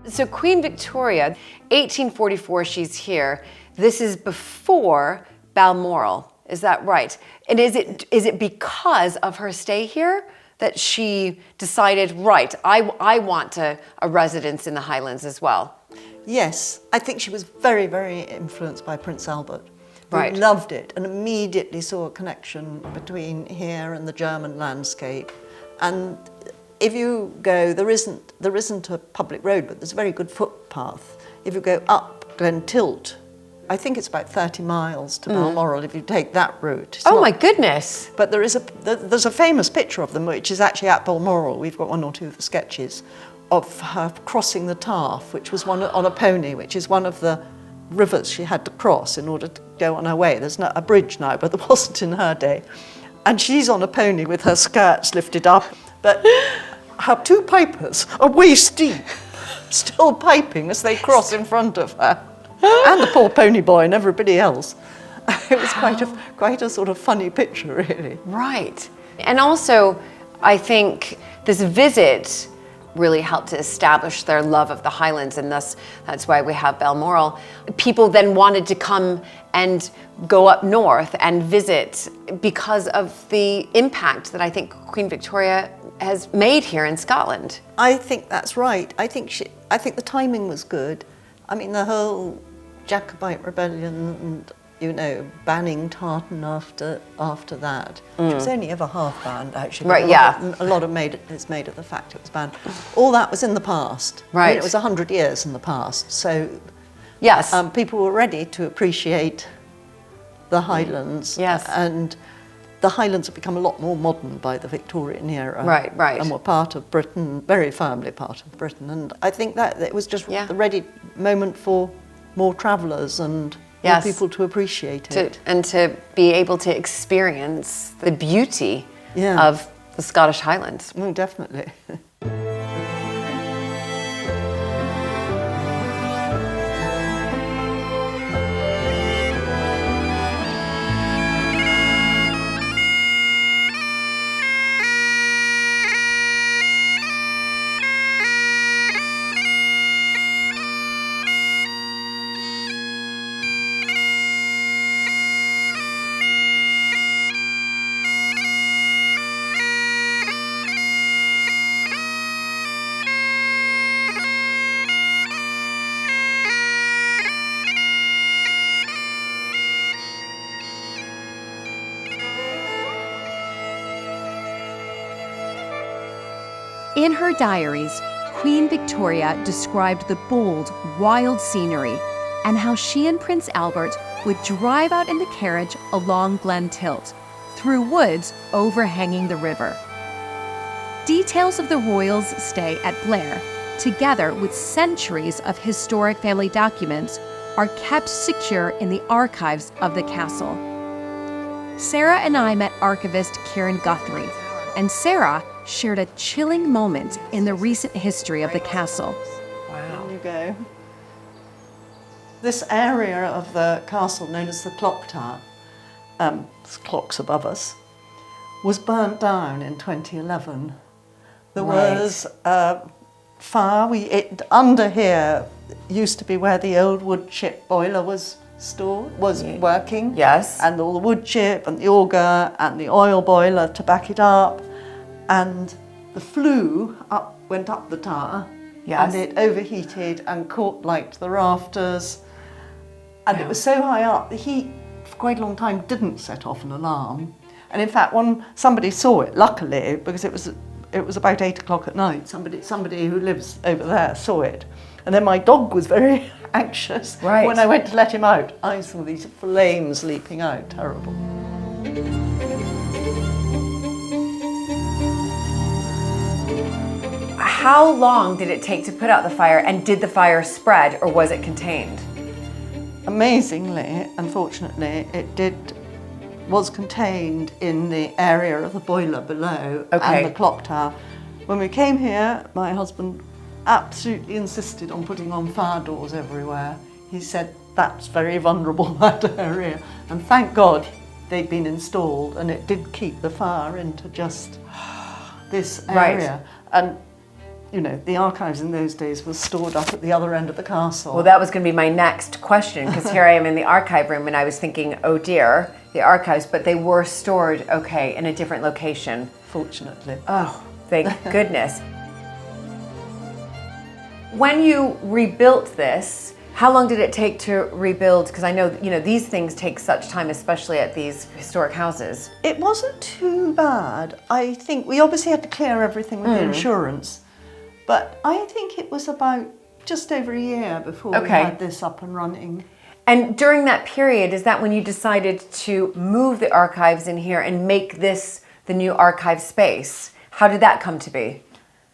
So Queen Victoria, 1844, she's here. This is before Balmoral, is that right? And is it because of her stay here that she decided, right, I want a residence in the Highlands as well? Yes, I think she was very, very influenced by Prince Albert. Right. Who loved it and immediately saw a connection between here and the German landscape. And if you go, there isn't a public road, but there's a very good footpath. If you go up Glen Tilt, I think it's about 30 miles to Balmoral if you take that route. It's my goodness. But there's a famous picture of them, which is actually at Balmoral. We've got one or two of the sketches of her crossing the Taff, which was one on a pony, which is one of the rivers she had to cross in order to go on her way. There's a bridge now, but there wasn't in her day. And she's on a pony with her skirts lifted up, but her two pipers are waist deep, still piping as they cross in front of her. And the poor pony boy and everybody else. It was quite a sort of funny picture, really. Right. And also, I think this visit really helped to establish their love of the Highlands, and thus that's why we have Balmoral. People then wanted to come and go up north and visit because of the impact that I think Queen Victoria has made here in Scotland. I think that's right. I think the timing was good. I mean, the whole Jacobite rebellion and, you know, banning tartan after that, which was only ever half banned, actually. Right, yeah. A lot of it's made of the fact it was banned. All that was in the past. Right. I mean, it was 100 years in the past. So yes, people were ready to appreciate the Highlands. Yes. And the Highlands have become a lot more modern by the Victorian era. Right, right. And were part of Britain, very firmly part of Britain. And I think that it was just the ready moment for more travellers and more people to appreciate it. And to be able to experience the beauty of the Scottish Highlands. Oh, definitely. In her diaries, Queen Victoria described the bold, wild scenery and how she and Prince Albert would drive out in the carriage along Glen Tilt, through woods overhanging the river. Details of the royals' stay at Blair, together with centuries of historic family documents, are kept secure in the archives of the castle. Sarah and I met archivist Karen Guthrie, and Sarah shared a chilling moment in the recent history of the castle. Wow. There you go. This area of the castle, known as the Clock Tower, clocks above us, was burnt down in 2011. There was a fire. Under here used to be where the old wood chip boiler was working. Yes. And all the wood chip and the auger and the oil boiler to back it up. And the flue went up the tower. Yes. And it overheated and caught light to the rafters. And it was so high up that he, for quite a long time, didn't set off an alarm. And in fact, somebody saw it, luckily, because it was about 8 o'clock at night. Somebody who lives over there saw it. And then my dog was very anxious. Right. When I went to let him out, I saw these flames leaping out. Terrible. How long did it take to put out the fire, and did the fire spread, or was it contained? Amazingly, unfortunately, was contained in the area of the boiler below and the clock tower. When we came here, my husband absolutely insisted on putting on fire doors everywhere. He said that's very vulnerable, that area. And thank God they'd been installed, and it did keep the fire into just this area. And you know, the archives in those days was stored up at the other end of the castle. Well, that was going to be my next question, because here I am in the archive room, and I was thinking, oh dear, the archives, but they were stored, okay, in a different location. Fortunately. Oh, thank goodness. When you rebuilt this, how long did it take to rebuild? Because I know, you know, these things take such time, especially at these historic houses. It wasn't too bad. I think we obviously had to clear everything with the insurance. But I think it was about just over a year before we had this up and running. And during that period, is that when you decided to move the archives in here and make this the new archive space? How did that come to be?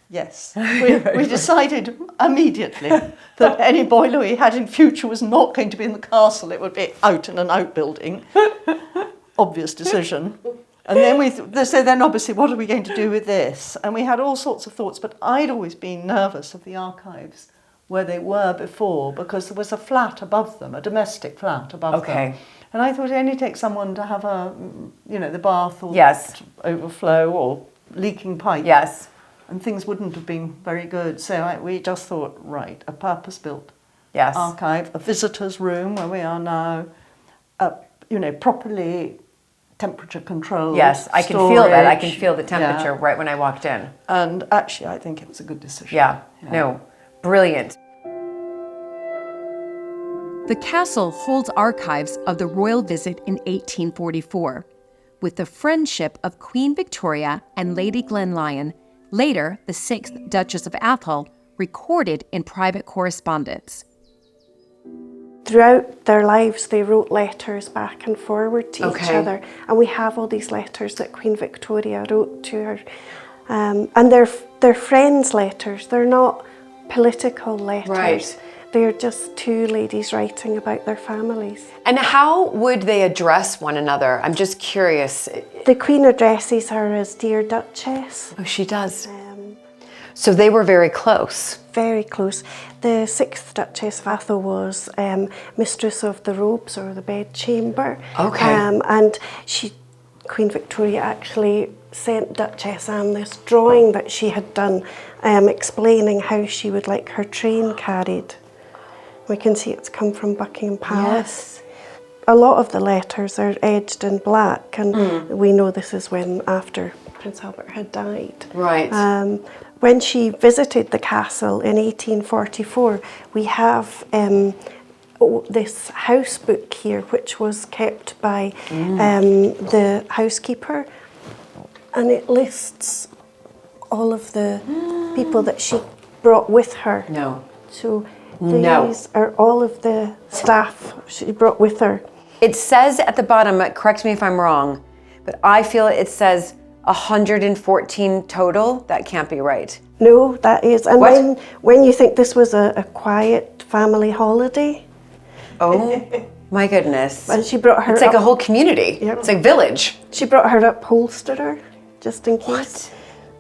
Yes, we decided immediately that any boiler we had in future was not going to be in the castle. It would be out in an outbuilding. Obvious decision. And then so then obviously, what are we going to do with this? And we had all sorts of thoughts, but I'd always been nervous of the archives where they were before, because there was a flat above them, a domestic flat above them. And I thought it only takes someone to have the bath or overflow or leaking pipes. Yes. And things wouldn't have been very good. So we just thought, right, a purpose-built archive, a visitor's room where we are now, properly temperature controlled. Yes, I can feel that. I can feel the temperature right when I walked in. And actually, I think it was a good decision. Yeah. No, brilliant. The castle holds archives of the royal visit in 1844, with the friendship of Queen Victoria and Lady Glenlyon, later the 6th Duchess of Atholl, recorded in private correspondence. Throughout their lives, they wrote letters back and forward to each other. And we have all these letters that Queen Victoria wrote to her. And they're friends' letters. They're not political letters. Right. They're just two ladies writing about their families. And how would they address one another? I'm just curious. The Queen addresses her as Dear Duchess. Oh, she does. So they were very close. Very close. The 6th Duchess of Atholl was mistress of the robes or the bedchamber. Okay. And Queen Victoria actually sent Duchess Anne this drawing that she had done, explaining how she would like her train carried. We can see it's come from Buckingham Palace. Yes. A lot of the letters are edged in black, and we know this is after Prince Albert had died. Right. When she visited the castle in 1844, we have this house book here, which was kept by the housekeeper, and it lists all of the people that she brought with her. No. So these are all of the staff she brought with her. It says at the bottom, correct me if I'm wrong, but I feel it says 114 total. That can't be right. No, that is. And when you think this was a quiet family holiday. Oh my goodness. And she brought her It's like a whole community. Yep. It's like village. She brought her upholsterer, just in case.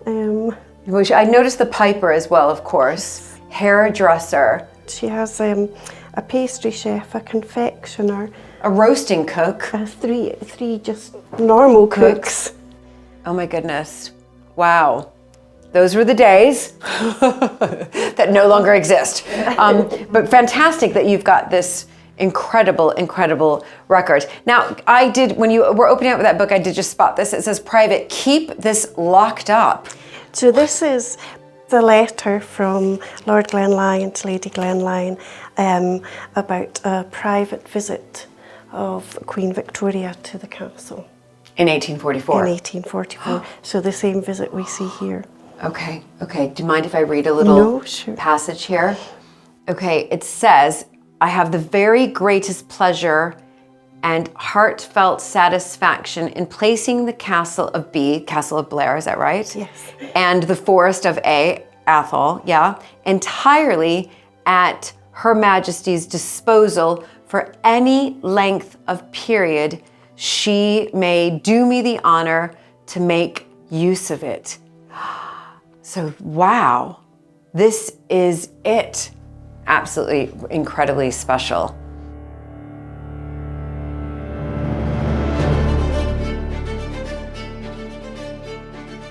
What? I noticed the piper as well, of course. Hairdresser. She has a pastry chef, a confectioner. A roasting cook. Three just normal cooks. Oh my goodness. Wow. Those were the days that no longer exist. But fantastic that you've got this incredible record. Now, when you were opening up that book, I did just spot this. It says private, keep this locked up. So this is a letter from Lord Glenlyon to Lady Glenlyon about a private visit of Queen Victoria to the castle. In 1844? In 1844. So the same visit we see here. Okay, okay. Do you mind if I read a little passage here? Okay, it says, I have the very greatest pleasure and heartfelt satisfaction in placing the castle of B, Castle of Blair, is that right? Yes. And the forest of A, Atholl, yeah, entirely at Her Majesty's disposal for any length of period she may do me the honor to make use of it. So, wow, this is it. Absolutely incredibly special.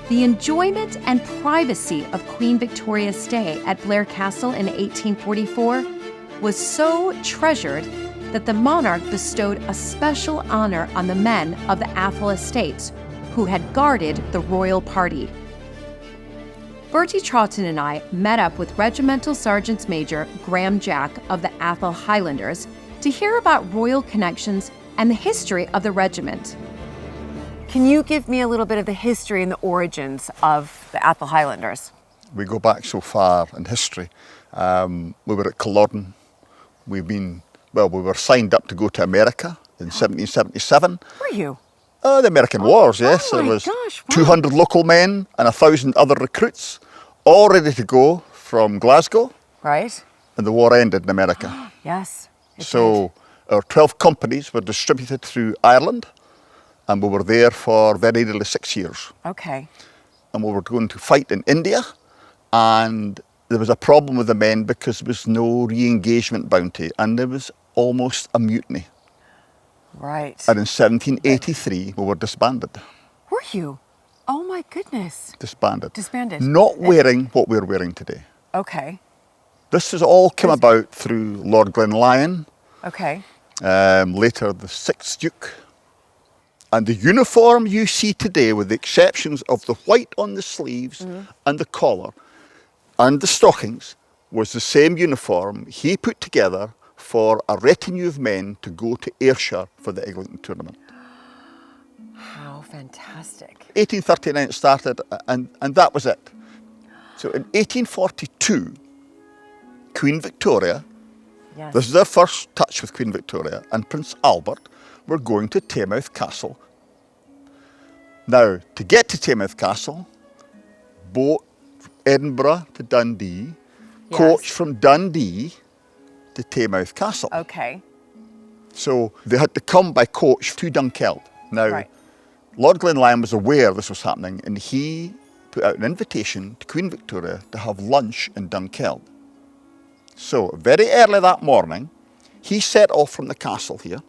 The enjoyment and privacy of Queen Victoria's stay at Blair Castle in 1844 was so treasured that the monarch bestowed a special honor on the men of the Atholl estates who had guarded the royal party. Bertie Troughton and I met up with Regimental Sergeant Major Graham Jack of the Atholl Highlanders to hear about royal connections and the history of the regiment. Can you give me a little bit of the history and the origins of the Atholl Highlanders? We go back so far in history. We were at Culloden. We were signed up to go to America in 1777. Were you? The American Wars, yes. Oh there my was gosh, wow. 200 local men and 1,000 other recruits, all ready to go from Glasgow. Right. And the war ended in America. Yes. So our 12 companies were distributed through Ireland, and we were there for very nearly 6 years. Okay. And we were going to fight in India, and there was a problem with the men because there was no re-engagement bounty, and there was almost a mutiny. Right. And in 1783, we were disbanded. Were you? Oh my goodness. Disbanded. Disbanded. Not wearing what we're wearing today. Okay. This has all come about through Lord Glenlyon. Okay. Later, the 6th Duke. And the uniform you see today, with the exceptions of the white on the sleeves and the collar and the stockings, was the same uniform he put together for a retinue of men to go to Ayrshire for the Eglinton tournament. How fantastic. 1839 it started, and that was it. So in 1842, Queen Victoria, this is our first touch with Queen Victoria, and Prince Albert were going to Taymouth Castle. Now, to get to Taymouth Castle, boat Edinburgh to Dundee, coach from Dundee to Taymouth Castle. Okay. So they had to come by coach to Dunkeld. Now, Lord Glenlyon was aware this was happening, and he put out an invitation to Queen Victoria to have lunch in Dunkeld. So very early that morning, he set off from the castle here,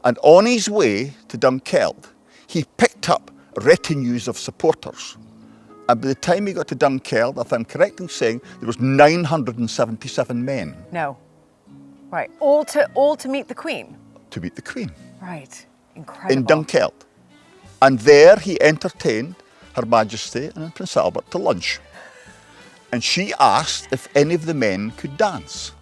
and on his way to Dunkeld, he picked up retinues of supporters. And by the time he got to Dunkeld, if I'm correct in saying, there was 977 men. No. Right. All to meet the Queen? To meet the Queen. Right. Incredible. In Dunkeld. And there he entertained Her Majesty and Prince Albert to lunch. And she asked if any of the men could dance.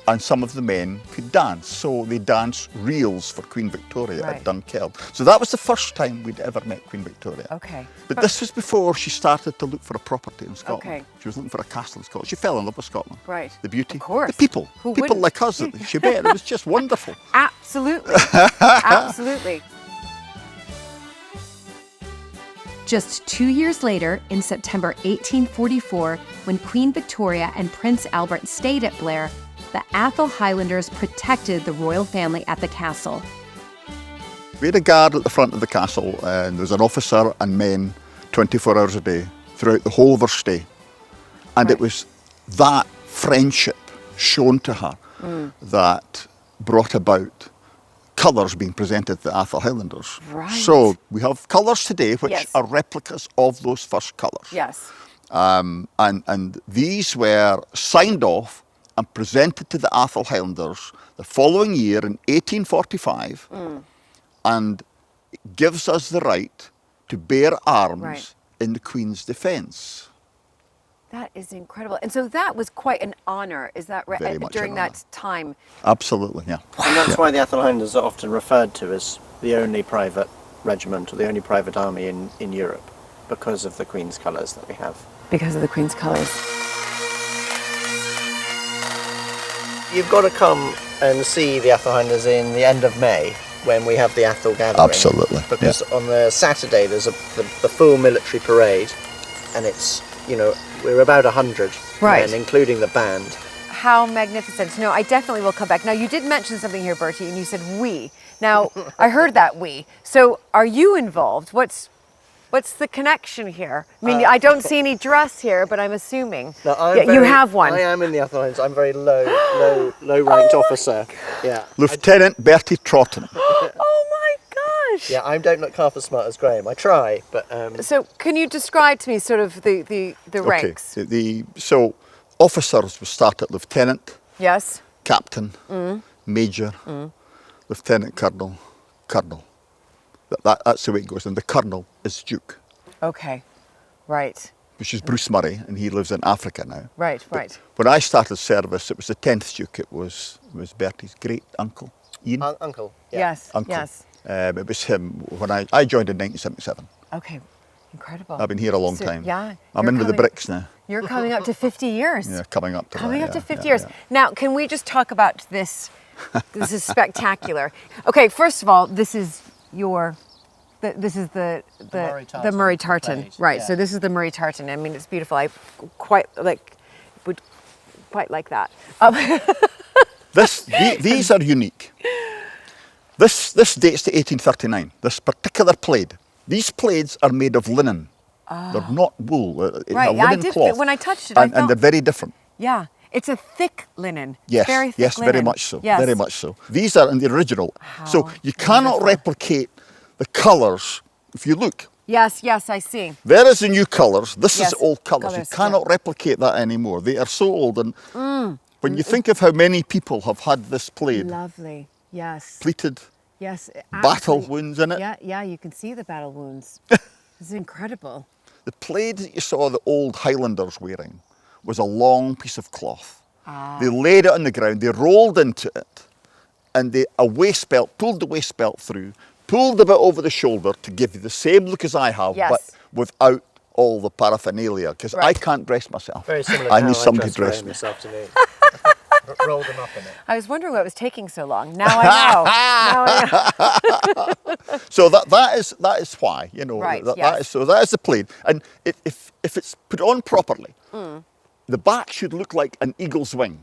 And some of the men could dance. So they danced reels for Queen Victoria at Dunkeld. So that was the first time we'd ever met Queen Victoria. Okay. But this was before she started to look for a property in Scotland. Okay. She was looking for a castle in Scotland. She fell in love with Scotland. Right. The beauty. Of course. The people. Who people wouldn't? like us that she met. It was just wonderful. Absolutely. Absolutely. Just 2 years later, in September 1844, when Queen Victoria and Prince Albert stayed at Blair, the Atholl Highlanders protected the royal family at the castle. We had a guard at the front of the castle, and there was an officer and men 24 hours a day throughout the whole of her stay. And it was that friendship shown to her that brought about colours being presented to the Atholl Highlanders. Right. So we have colours today which are replicas of those first colours. Yes. And these were signed off and presented to the Atholl Highlanders the following year in 1845, and it gives us the right to bear arms in the Queen's defence. That is incredible. And so that was quite an honour, is that right? Very much During an that time. Absolutely, yeah. And that's why the Atholl Highlanders are often referred to as the only private regiment or the only private army in Europe, because of the Queen's colours that we have. Because of the Queen's colours. You've got to come and see the Atholl Highlanders in the end of May, when we have the Atholl gathering. Absolutely. Because on the Saturday there's the full military parade, and it's, you know, we're about 100 men, including the band. How magnificent. No, I definitely will come back. Now, you did mention something here, Bertie, and you said we. Now, I heard that we. So, are you involved? What's the connection here? I mean, I don't see any dress here, but I'm assuming. No, you have one. I am in the Atholl Highlanders. I'm a very low-ranked officer. Yeah. Lieutenant Bertie Trotton. Oh my gosh! Yeah, I don't look half as smart as Graham. I try, but. So, can you describe to me sort of the ranks? Okay. So, officers will start at lieutenant. Yes. Captain. Major. Lieutenant colonel. Colonel. That's the way it goes. And the colonel is Duke. Okay. Right. Which is Bruce Murray, and he lives in Africa now. Right. But right. when I started service, it was the 10th Duke. It was Bertie's great uncle, Ian. Uncle. Yeah. Yes. Uncle. Yes. It was him when I joined in 1977. Okay. Incredible. I've been here a long time. Yeah. I'm in with the bricks now. You're coming up to 50 years. Yeah, coming up to Coming that, up to yeah, 50 yeah, years. yeah. Now, can we just talk about this? This is spectacular. Okay, first of all, this is this is the Murray tartan. Right. Yeah. So this is the Murray tartan. I mean, it's beautiful. I would quite like that. These are unique. This dates to 1839. This particular plaid. These plaids are made of linen. They're not wool. It's right. a linen cloth. When I touched it, and they're very different. Yeah. It's a thick linen. Yes, very thick yes, linen. very much so. Yes. Very much so. These are in the original. So you cannot replicate the colours if you look. Yes, yes, I see. There is the new colours. This Yes, is old colours. You cannot replicate that anymore. They are so old. And when you think of how many people have had this plaid. Lovely. Yes. Pleated. Yes. Battle wounds in it. Yeah, yeah, you can see the battle wounds. It's incredible. The plaid that you saw the old Highlanders wearing was a long piece of cloth. They laid it on the ground, they rolled into it, and a waist belt, pulled the waist belt through, pulled a bit over the shoulder to give you the same look as I have, but without all the paraphernalia, because I can't dress myself. Very similar I to need how somebody I to dress me. this afternoon. Rolled them up in it. I was wondering what was taking so long. Now I know. So that is why, you know. Right, that is the plaid, and if it's put on properly, the back should look like an eagle's wing.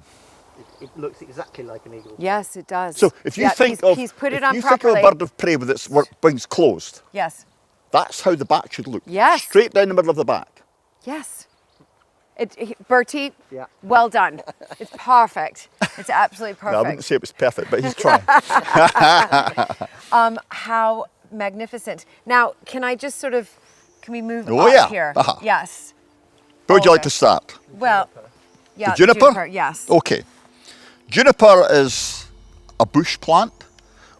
It looks exactly like an eagle's wing. Yes, it does. So if you think of he's put it if on you properly. think of a bird of prey with its wings closed, Yes. that's how the back should look. Yes. Straight down the middle of the back. Yes. Bertie, well done. It's perfect. It's absolutely perfect. No, I wouldn't say it was perfect, but he's trying. How magnificent. Now, can we move Oh, up yeah. here? Uh-huh. Yes. Where would you like to start? Well, yeah. The juniper? Yes. Okay. Juniper is a bush plant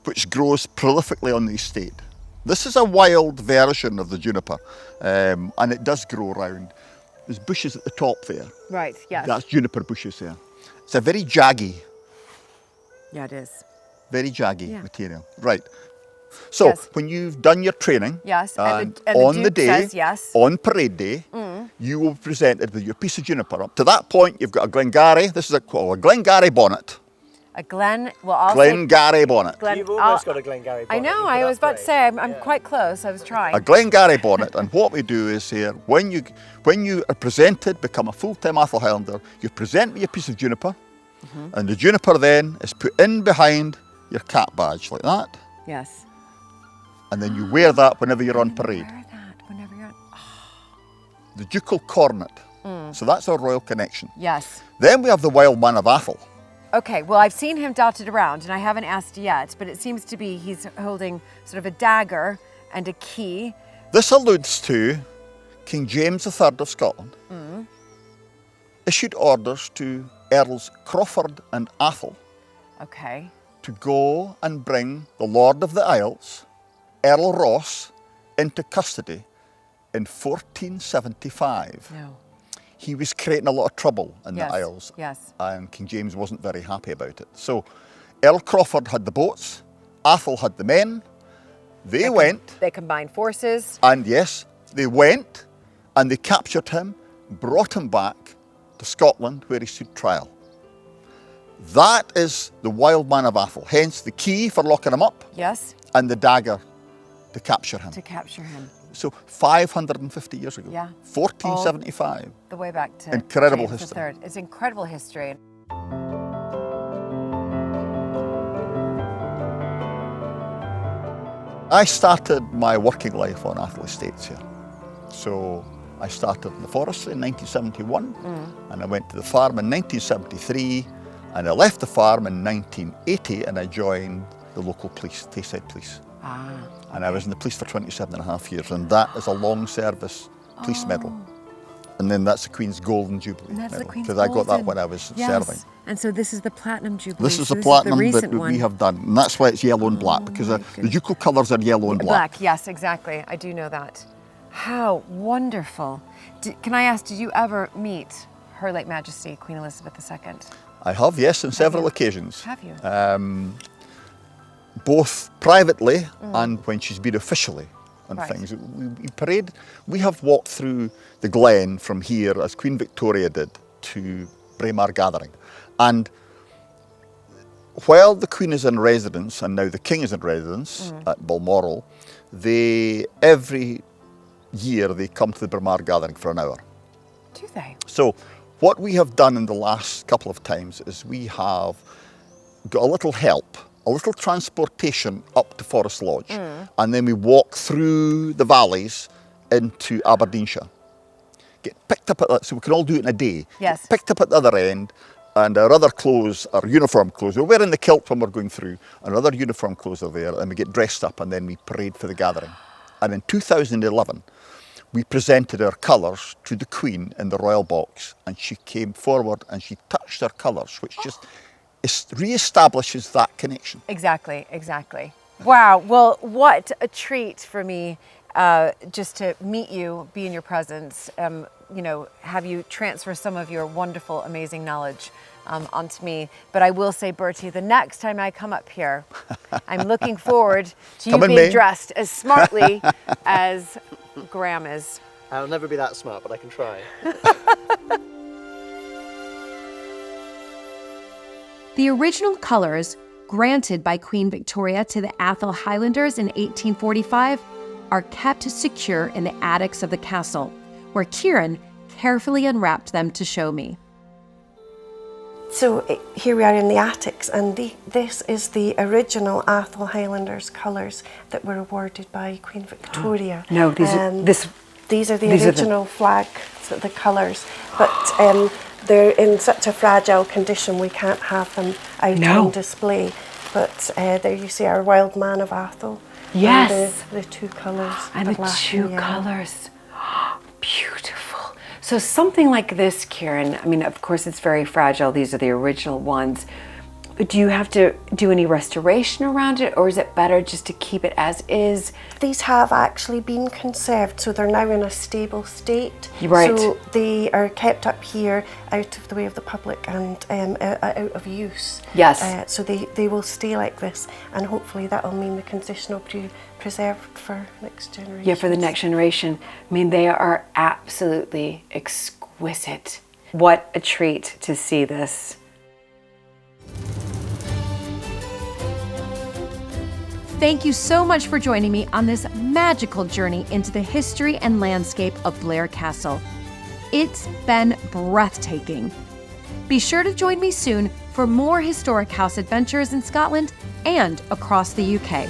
which grows prolifically on the estate. This is a wild version of the juniper, and it does grow around. There's bushes at the top there. Right, yes. That's juniper bushes there. It's a very jaggy. Yeah, it is. Very jaggy material. Right. So when you've done your training, and on the day, says yes. on parade day, you will be presented with your piece of juniper. Up to that point, you've got a Glengarry. This is a Glengarry bonnet. A I'll Glengarry bonnet. You've almost got a Glengarry bonnet. I know, I was about to say, I'm quite close, I was trying. A Glengarry bonnet, and what we do is here, when you are presented, become a full-time Atholl Highlander, you present me a piece of juniper, and the juniper then is put in behind your cap badge, like that. Yes. And then you wear that whenever you're on parade. Wear that whenever you're on... The ducal cornet. So that's our royal connection. Yes. Then we have the wild man of Atholl. Okay, well, I've seen him dotted around, and I haven't asked yet, but it seems to be he's holding sort of a dagger and a key. This alludes to King James III of Scotland issued orders to Earls Crawford and Atholl to go and bring the Lord of the Isles, Earl Ross, into custody in 1475. No. he was creating a lot of trouble in Yes, the Isles. yes. And King James wasn't very happy about it. So Earl Crawford had the boats, Atholl had the men. They went. They combined forces. And yes, they went and they captured him, brought him back to Scotland where he stood trial. That is the Wild Man of Atholl, hence the key for locking him up. Yes. And the dagger to capture him. To capture him. So 550 years ago. Yeah. 1475. The way back to Incredible James history. III. It's incredible history. I started my working life on Atholl Estates here. So I started in the forestry in 1971 and I went to the farm in 1973 and I left the farm in 1980 and I joined the local police, Tayside Police. And I was in the police for 27.5 years and that is a long service police medal. And then that's the Queen's Golden Jubilee medal because I got that when I was serving. And so this is the Platinum Jubilee. This is so the platinum that one. we have done, and that's why it's yellow and black, because the ducal colours are yellow and black. Yes, exactly. I do know that. How wonderful. Can I ask, did you ever meet Her Late Majesty, Queen Elizabeth II? I have, yes, on several occasions. Have you? Both privately and when she's been officially on things. We parade. We have walked through the Glen from here, as Queen Victoria did, to Braemar Gathering. And while the Queen is in residence, and now the King is in residence at Balmoral, every year they come to the Braemar Gathering for an hour. Do they? So what we have done in the last couple of times is we have got a little help, a little transportation up to Forest Lodge, and then we walk through the valleys into Aberdeenshire. Get picked up at that, so we can all do it in a day. Yes. Get picked up at the other end, and our other clothes, our uniform clothes, we're wearing the kilt when we're going through, and our other uniform clothes are there, and we get dressed up, and then we parade for the gathering. And in 2011, we presented our colours to the Queen in the royal box, and she came forward and she touched our colours, which just re-establishes that connection. Exactly, exactly. Wow, well, what a treat for me just to meet you, be in your presence, you know, have you transfer some of your wonderful, amazing knowledge onto me. But I will say, Bertie, the next time I come up here, I'm looking forward to you being dressed as smartly as Graham is. I'll never be that smart, but I can try. The original colours granted by Queen Victoria to the Atholl Highlanders in 1845 are kept secure in the attics of the castle, where Kieran carefully unwrapped them to show me. So here we are in the attics, and this is the original Atholl Highlanders colours that were awarded by Queen Victoria. No, these are the original flag, the colours, but they're in such a fragile condition we can't have them out on display. But there you see our Wild Man of Atholl. Yes. And the two colours. And the two colours. Beautiful. So something like this, Kieran, I mean, of course it's very fragile. These are the original ones. But do you have to do any restoration around it, or is it better just to keep it as is? These have actually been conserved, so they're now in a stable state. Right. So they are kept up here out of the way of the public and out of use. Yes. So they will stay like this, and hopefully that will mean the condition will be preserved for next generation. Yeah, for the next generation. I mean, they are absolutely exquisite. What a treat to see this. Thank you so much for joining me on this magical journey into the history and landscape of Blair Castle. It's been breathtaking. Be sure to join me soon for more historic house adventures in Scotland and across the UK.